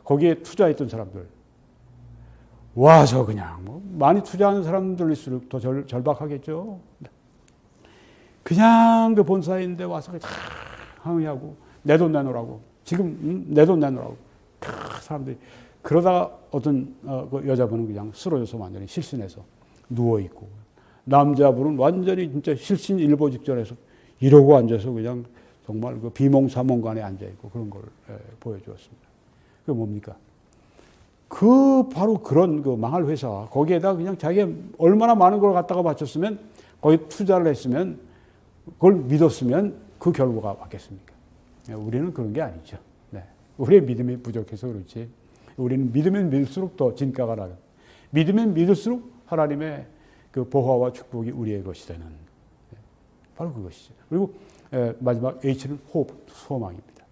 거기에 투자했던 사람들 와서 그냥 많이 투자하는 사람들일수록 더 절박하겠죠. 그냥 그 본사인데 와서 다 항의하고 내 돈 내놓으라고. 지금 내 돈 내놓으라고. 사람들이 그러다가 어떤 그 여자분은 그냥 쓰러져서 완전히 실신해서 누워있고 남자분은 완전히 진짜 실신일보 직전에서 이러고 앉아서 그냥 정말 그 비몽사몽간에 앉아있고 그런 걸 보여주었습니다. 그게 뭡니까? 바로 그런 그 망할 회사, 거기에다 그냥 자기가 얼마나 많은 걸 갖다가 바쳤으면, 거기 투자를 했으면, 그걸 믿었으면 그 결과가 왔겠습니까? 우리는 그런 게 아니죠. 네. 우리의 믿음이 부족해서 그렇지. 우리는 믿으면 믿을수록 더 진가가 나는, 믿으면 믿을수록 하나님의 그 보화와 축복이 우리의 것이 되는, 바로 그것이죠. 그리고 마지막 H는 호흡, 소망입니다.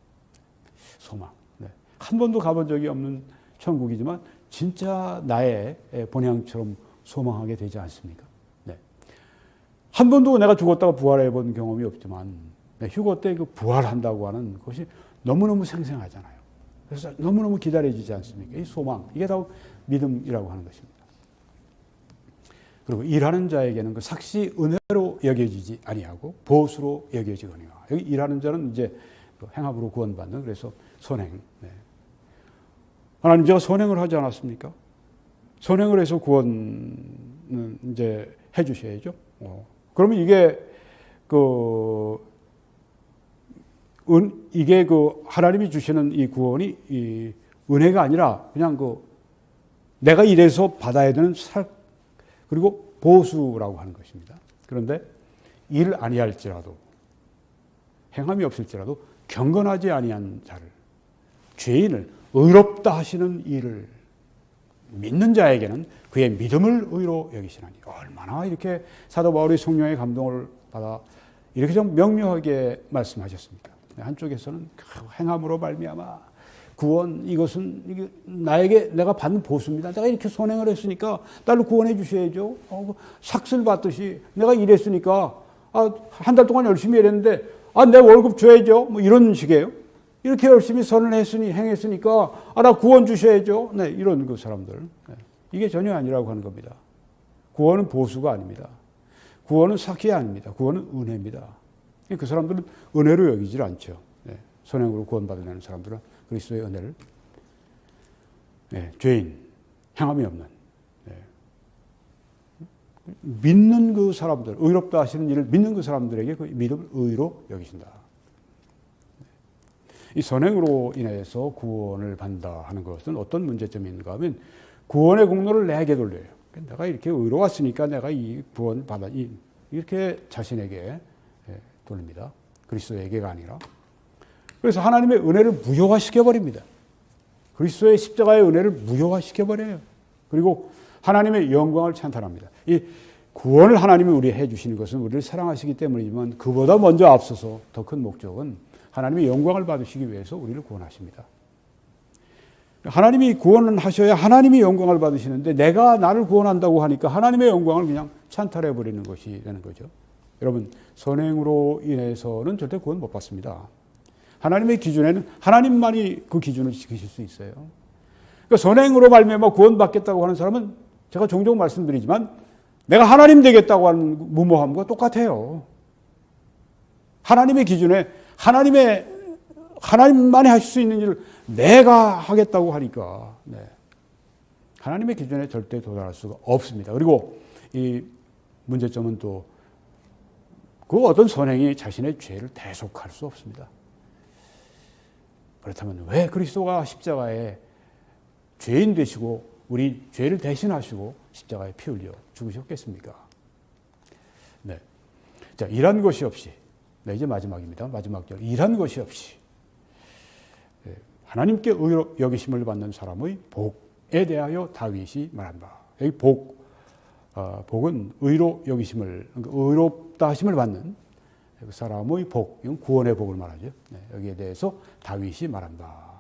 소망. 네. 한 번도 가본 적이 없는 천국이지만 진짜 나의 본향처럼 소망하게 되지 않습니까? 네. 한 번도 내가 죽었다가 부활해 본 경험이 없지만 휴거 때 그 부활한다고 하는 것이 너무너무 생생하잖아요. 그래서 너무너무 기다려지지 않습니까? 이 소망, 이게 다 믿음이라고 하는 것입니다. 그리고 일하는 자에게는 그 삭시 은혜로 여겨지지 아니하고 보수로 여겨지거니와. 여기 일하는 자는 이제 행함으로 구원받는, 그래서 선행. 네. 하나님, 제가 선행을 하지 않았습니까? 선행을 해서 구원은 이제 해 주셔야죠. 그러면 이게 이게 하나님이 주시는 이 구원이 이 은혜가 아니라 그냥 내가 이래서 받아야 되는 그리고 보수라고 하는 것입니다. 그런데 일을 아니할지라도, 행함이 없을지라도 경건하지 아니한 자를, 죄인을 의롭다 하시는 일을 믿는 자에게는 그의 믿음을 의로 여기시나니. 얼마나 이렇게 사도 바울이 성령의 감동을 받아 이렇게 좀 명료하게 말씀하셨습니까? 한쪽에서는 행함으로 말미암아 구원, 이것은 나에게 내가 받는 보수입니다. 내가 이렇게 선행을 했으니까 나를 구원해 주셔야죠. 삭슬 받듯이 내가 일했으니까 한 달 동안 열심히 일했는데 내 월급 줘야죠. 뭐 이런 식이에요. 이렇게 열심히 선을 행했으니까 나 구원 주셔야죠. 네, 이런 그 사람들. 네. 이게 전혀 아니라고 하는 겁니다. 구원은 보수가 아닙니다. 구원은 삭이 아닙니다. 구원은 은혜입니다. 그 사람들은 은혜로 여기질 않죠. 네. 선행으로 구원받으려는 사람들은 그리스도의 은혜를, 네, 죄인, 행함이 없는, 네, 믿는 그 사람들, 의롭다 하시는 일을 믿는 그 사람들에게 그 믿음을 의로 여기신다. 이 선행으로 인해서 구원을 받는다 하는 것은 어떤 문제점인가 하면 구원의 공로를 내게 돌려요. 내가 이렇게 의로웠으니까 내가 이 구원 받아, 이렇게 자신에게 돌립니다. 그리스도에게가 아니라. 그래서 하나님의 은혜를 무효화시켜버립니다. 그리스도의 십자가의 은혜를 무효화시켜버려요. 그리고 하나님의 영광을 찬탄합니다. 이 구원을 하나님이 우리에게 해주시는 것은 우리를 사랑하시기 때문이지만 그보다 먼저 앞서서 더 큰 목적은 하나님의 영광을 받으시기 위해서 우리를 구원하십니다. 하나님이 구원을 하셔야 하나님이 영광을 받으시는데 내가 나를 구원한다고 하니까 하나님의 영광을 그냥 찬탈해버리는 것이 되는 거죠. 여러분, 선행으로 인해서는 절대 구원 못 받습니다. 하나님의 기준에는 하나님만이 그 기준을 지키실 수 있어요. 그러니까 선행으로 말미암아 구원받겠다고 하는 사람은 제가 종종 말씀드리지만 내가 하나님 되겠다고 하는 무모함과 똑같아요. 하나님의 기준에 하나님만이 하실 수 있는 일을 내가 하겠다고 하니까, 네, 하나님의 기준에 절대 도달할 수가 없습니다. 그리고 이 문제점은 또 그 어떤 선행이 자신의 죄를 대속할 수 없습니다. 그렇다면 왜 그리스도가 십자가에 죄인 되시고 우리 죄를 대신하시고 십자가에 피 흘려 죽으셨겠습니까? 네. 자, 일한 것이 없이, 네, 이제 마지막입니다. 마지막 절. 일한 것이 없이 하나님께 의로 여기심을 받는 사람의 복에 대하여 다윗이 말한다. 여기 복은 의로 여기심을, 의롭다 하심을 받는 그 사람의 복, 이건 구원의 복을 말하죠. 네, 여기에 대해서 다윗이 말한다.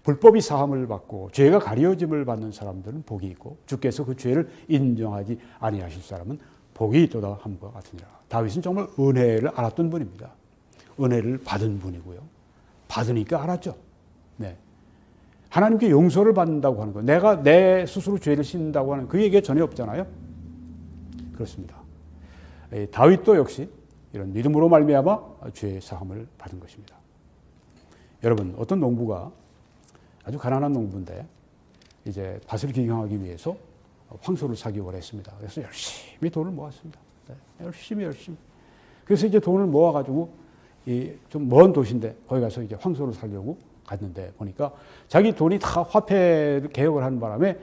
불법이 사함을 받고 죄가 가려짐을 받는 사람들은 복이 있고 주께서 그 죄를 인정하지 아니하실 사람은 복이 있도다 함과 같으니라. 다윗은 정말 은혜를 알았던 분입니다. 은혜를 받은 분이고요. 받으니까 알았죠. 네. 하나님께 용서를 받는다고 하는 거, 내가 내 스스로 죄를 씻는다고 하는 그 얘기가 전혀 없잖아요. 그렇습니다. 다윗도 역시 이런 믿음으로 말미암아 죄의 사함을 받은 것입니다. 여러분, 어떤 농부가 아주 가난한 농부인데 이제 밭을 기경하기 위해서 황소를 사기 원했습니다. 그래서 열심히 돈을 모았습니다. 네, 열심히. 그래서 이제 돈을 모아가지고 좀 먼 도시인데 거기 가서 이제 황소를 사려고 갔는데 보니까 자기 돈이 다 화폐 개혁을 하는 바람에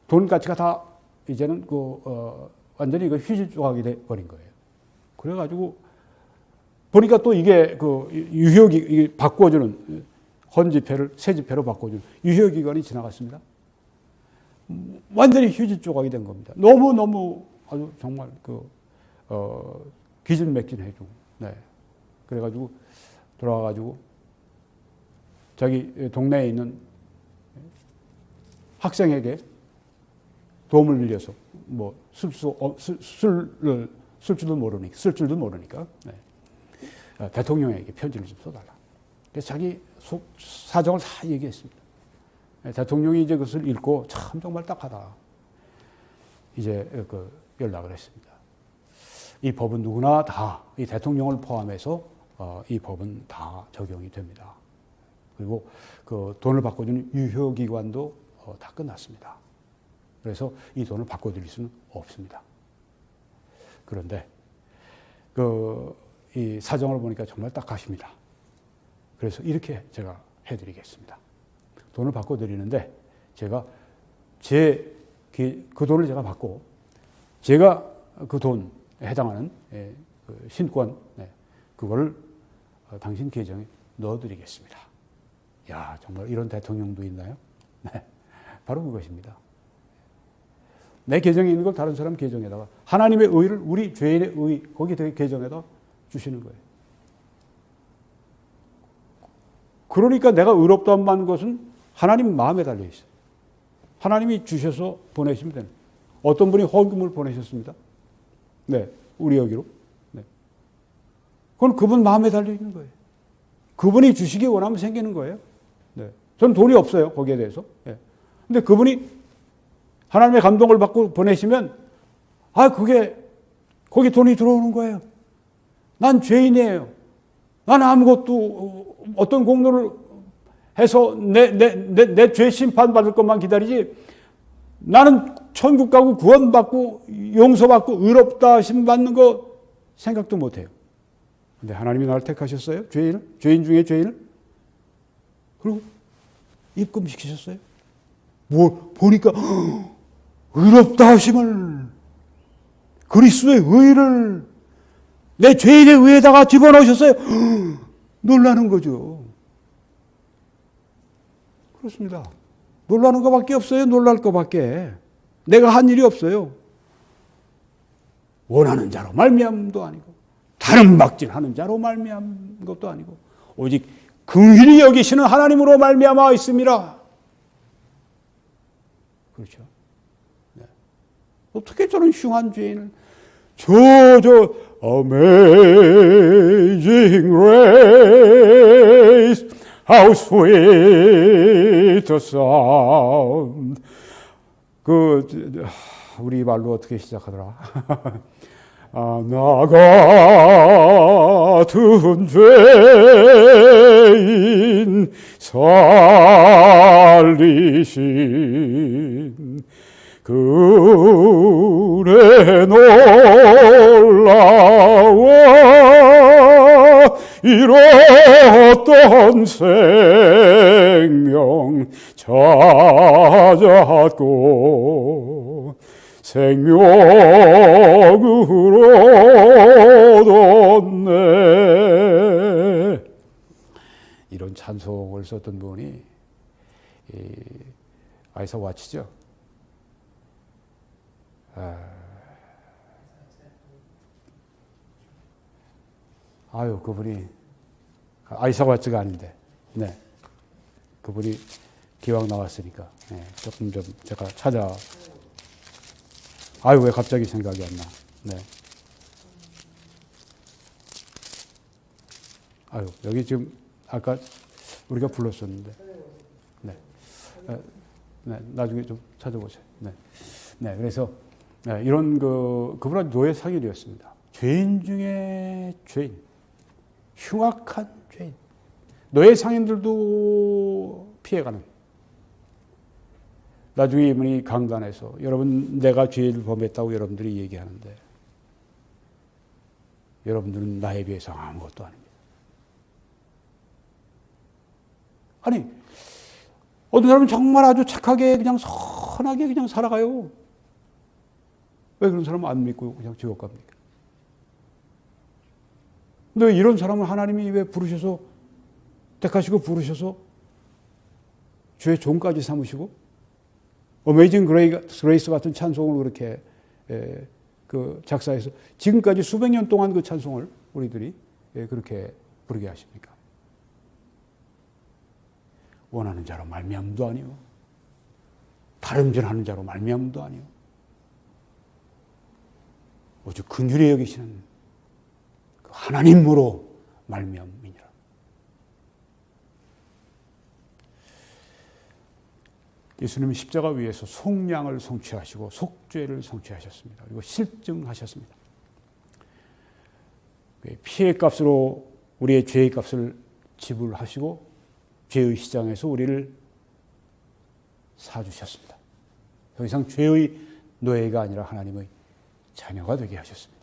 돈 가치가 다 이제는 완전히 휴지 조각이 돼 버린 거예요. 그래가지고 보니까 또 이게 유효기 바꿔주는 헌지폐를 새지폐로 바꿔주는 유효기간이 지나갔습니다. 완전히 휴지 조각이 된 겁니다. 너무 아주 정말 기진맥진해지고, 네. 그래가지고 돌아와가지고 자기 동네에 있는 학생에게 도움을 빌려서 뭐 쓸 줄도 모르니까 네. 대통령에게 편지를 좀 써달라. 그래서 자기 사정을 다 얘기했습니다. 대통령이 이제 그것을 읽고 참 정말 딱하다. 이제 연락을 했습니다. 이 법은 누구나 다, 이 대통령을 포함해서 이 법은 다 적용이 됩니다. 그리고 그 돈을 바꿔주는 유효기간도 다 끝났습니다. 그래서 이 돈을 바꿔드릴 수는 없습니다. 그런데 이 사정을 보니까 정말 딱하십니다. 그래서 이렇게 제가 해드리겠습니다. 돈을 바꿔드리는데 제가 그 돈을 제가 받고 제가 그 돈에 해당하는 신권 그거를 당신 계정에 넣어드리겠습니다. 야, 정말 이런 대통령도 있나요? 네, 바로 그것입니다. 내 계정에 있는 걸 다른 사람 계정에다가 하나님의 의를 우리 죄인의 의 거기 계정에다 주시는 거예요. 그러니까 내가 의롭다만 한 것은 하나님 마음에 달려 있어요. 하나님이 주셔서 보내시면 됩니다. 어떤 분이 헌금을 보내셨습니다. 네, 우리 여기로. 네. 그건 그분 마음에 달려 있는 거예요. 그분이 주시기 원하면 생기는 거예요. 네. 저는 돈이 없어요, 거기에 대해서. 네. 근데 그분이 하나님의 감동을 받고 보내시면, 거기 돈이 들어오는 거예요. 난 죄인이에요. 난 아무것도, 어떤 공로를 해서 내 죄 심판받을 것만 기다리지, 나는 천국 가고 구원받고 용서받고 의롭다 하심 받는 거 생각도 못 해요. 근데 하나님이 나를 택하셨어요? 죄인 중에 죄인을? 그리고 입금시키셨어요? 보니까 의롭다 하심을, 그리스도의 의를 내 죄인의 의에다가 집어넣으셨어요. 놀라는 거죠. 그렇습니다. 놀라는 것밖에 없어요. 놀랄 것밖에. 내가 한 일이 없어요. 원하는 자로 말미암도 아니고 다른 박질하는 자로 말미암은 것도 아니고 오직 긍휼히 여기시는 하나님으로 말미암아 있습니다. 그렇죠. 네. 어떻게 저런 흉한 죄인을 Amazing grace, how sweet the sound. 우리 말로 어떻게 시작하더라? 나 같은 죄인 살리신 그래 놀라워 이뤘던 생명 찾았고 생명으로 얻었네. 이런 찬송을 썼던 분이 아이사 와치죠. 그분이 아이사 와치가 아닌데, 네, 그분이 기왕 나왔으니까 조금 좀 제가 왜 갑자기 생각이 안 나? 네. 여기 지금 아까 우리가 불렀었는데, 네, 나중에 좀 찾아보세요. 네. 네, 그래서 이런 그분은 노예 상인이었습니다. 죄인 중에 죄인, 흉악한 죄인, 노예 상인들도 피해가는 나중에 이분이 강단에서 여러분 내가 죄를 범했다고 여러분들이 얘기하는데 여러분들은 나에 비해서 아무것도 아닙니다. 아니 어떤 사람은 정말 아주 착하게 그냥 선하게 그냥 살아가요. 왜 그런 사람은 안 믿고 그냥 지옥 갑니까? 근데 왜 이런 사람을 하나님이 왜 부르셔서 택하시고 부르셔서 주의 종까지 삼으시고 어메이징 그레이스 같은 찬송을 그렇게 작사해서 지금까지 수백 년 동안 그 찬송을 우리들이 그렇게 부르게 하십니까? 원하는 자로 말미암음도 아니요, 다름질하는 자로 말미암음도 아니요, 오직 긍휼히 여기시는 그 하나님으로 말미암음이니라. 예수님은 십자가 위에서 속량을 성취하시고 속죄를 성취하셨습니다. 그리고 실증하셨습니다. 피해 값으로 우리의 죄의 값을 지불하시고 죄의 시장에서 우리를 사주셨습니다. 더 이상 죄의 노예가 아니라 하나님의 자녀가 되게 하셨습니다.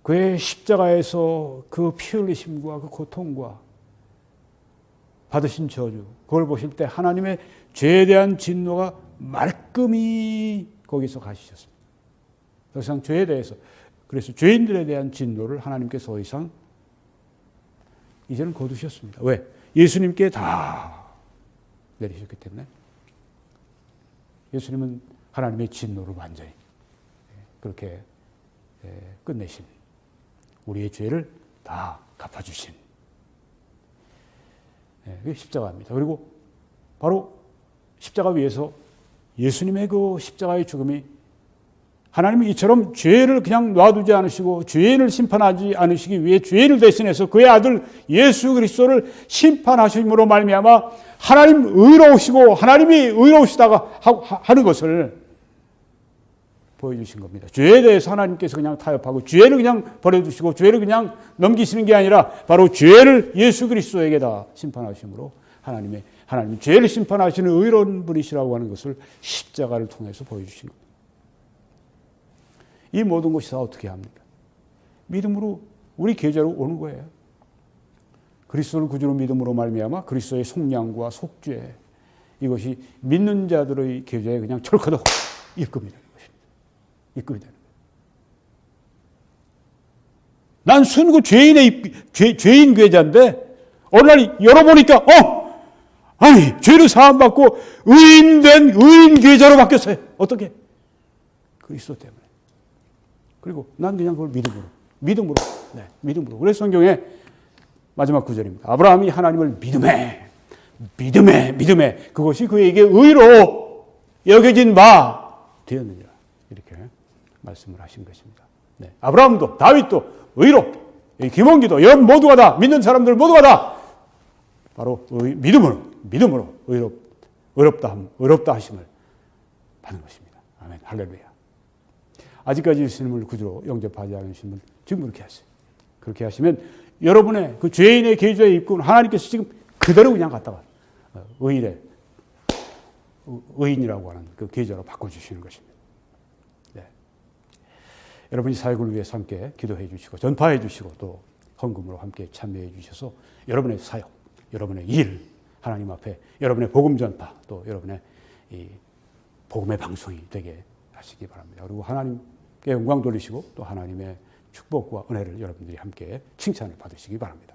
그의 십자가에서 그 피 흘리심과 그 고통과 받으신 저주, 그걸 보실 때 하나님의 죄에 대한 진노가 말끔히 거기서 가시셨습니다. 더 이상 죄에 대해서, 그래서 죄인들에 대한 진노를 하나님께서 더 이상 이제는 거두셨습니다. 왜? 예수님께 다 내리셨기 때문에. 예수님은 하나님의 진노를 완전히 그렇게 끝내신, 우리의 죄를 다 갚아주신 그게 십자가입니다. 그리고 바로 십자가 위에서 예수님의 그 십자가의 죽음이, 하나님은 이처럼 죄를 그냥 놔두지 않으시고 죄인을 심판하지 않으시기 위해 죄를 대신해서 그의 아들 예수 그리스도를 심판하심으로 말미암아 하나님 의로우시고 하나님이 의로우시다가 하는 것을 보여주신 겁니다. 죄에 대해서 하나님께서 그냥 타협하고 죄를 그냥 버려두시고 죄를 그냥 넘기시는 게 아니라 바로 죄를 예수 그리스도에게 다 심판하심으로 하나님이 죄를 심판하시는 의로운 분이시라고 하는 것을 십자가를 통해서 보여주신 겁니다. 이 모든 것이 다 어떻게 합니까? 믿음으로 우리 계좌로 오는 거예요. 그리스도를 구주로 믿음으로 말미암아 그리스도의 속량과 속죄, 이것이 믿는 자들의 계좌에 그냥 철커덕 입금이 되는 것입니다. 입금이 되는 거예요. 난 순구 죄인 계좌인데 어느 날 열어보니까 아니 죄를 사함받고 의인된 의인 계좌로 바뀌었어요. 어떻게? 그리스도 때문에. 그리고 난 그냥 그걸 믿음으로. 그래서 성경에 마지막 구절입니다. 아브라함이 하나님을 믿음에 그것이 그에게 의로 여겨진 바 되었느니라. 이렇게 말씀을 하신 것입니다. 네. 아브라함도 다윗도 의로, 김원기도 여러분 모두가 다, 믿는 사람들 모두가 다 바로 믿음으로 의롭다 하심을 받는 것입니다. 아멘. 할렐루야. 아직까지 예수님을 구주로 영접하지 않으신 분 지금 그렇게 하세요. 그렇게 하시면 여러분의 그 죄인의 계좌에 입금 하나님께서 지금 그대로 그냥 갖다가 의인이라고 하는 그 계좌로 바꿔주시는 것입니다. 네. 여러분이 사역을 위해서 함께 기도해 주시고 전파해 주시고 또 헌금으로 함께 참여해 주셔서 여러분의 사역, 여러분의 일, 하나님 앞에 여러분의 복음 전파, 또 여러분의 이 복음의 방송이 되게 하시기 바랍니다. 그리고 하나님께 영광 돌리시고 또 하나님의 축복과 은혜를 여러분들이 함께 칭찬을 받으시기 바랍니다.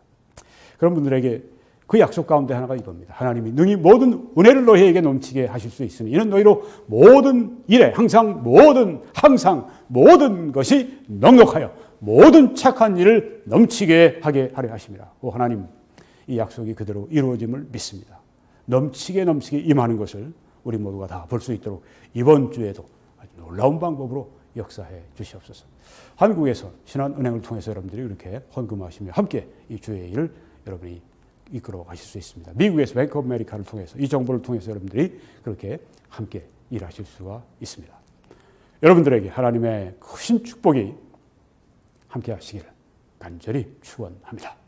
그런 분들에게 그 약속 가운데 하나가 이겁니다. 하나님이 능히 모든 은혜를 너희에게 넘치게 하실 수 있으니 이는 너희로 모든 일에 항상 모든 것이 넉넉하여 모든 착한 일을 넘치게 하게 하려 하심이라. 오 하나님, 이 약속이 그대로 이루어짐을 믿습니다. 넘치게 임하는 것을 우리 모두가 다 볼 수 있도록 이번 주에도 아주 놀라운 방법으로 역사해 주시옵소서. 한국에서 신한은행을 통해서 여러분들이 이렇게 헌금하시며 함께 이 주의 일을 여러분이 이끌어 가실 수 있습니다. 미국에서 뱅크 오브 아메리카를 통해서 이 정보를 통해서 여러분들이 그렇게 함께 일하실 수가 있습니다. 여러분들에게 하나님의 크신 축복이 함께 하시기를 간절히 축원합니다.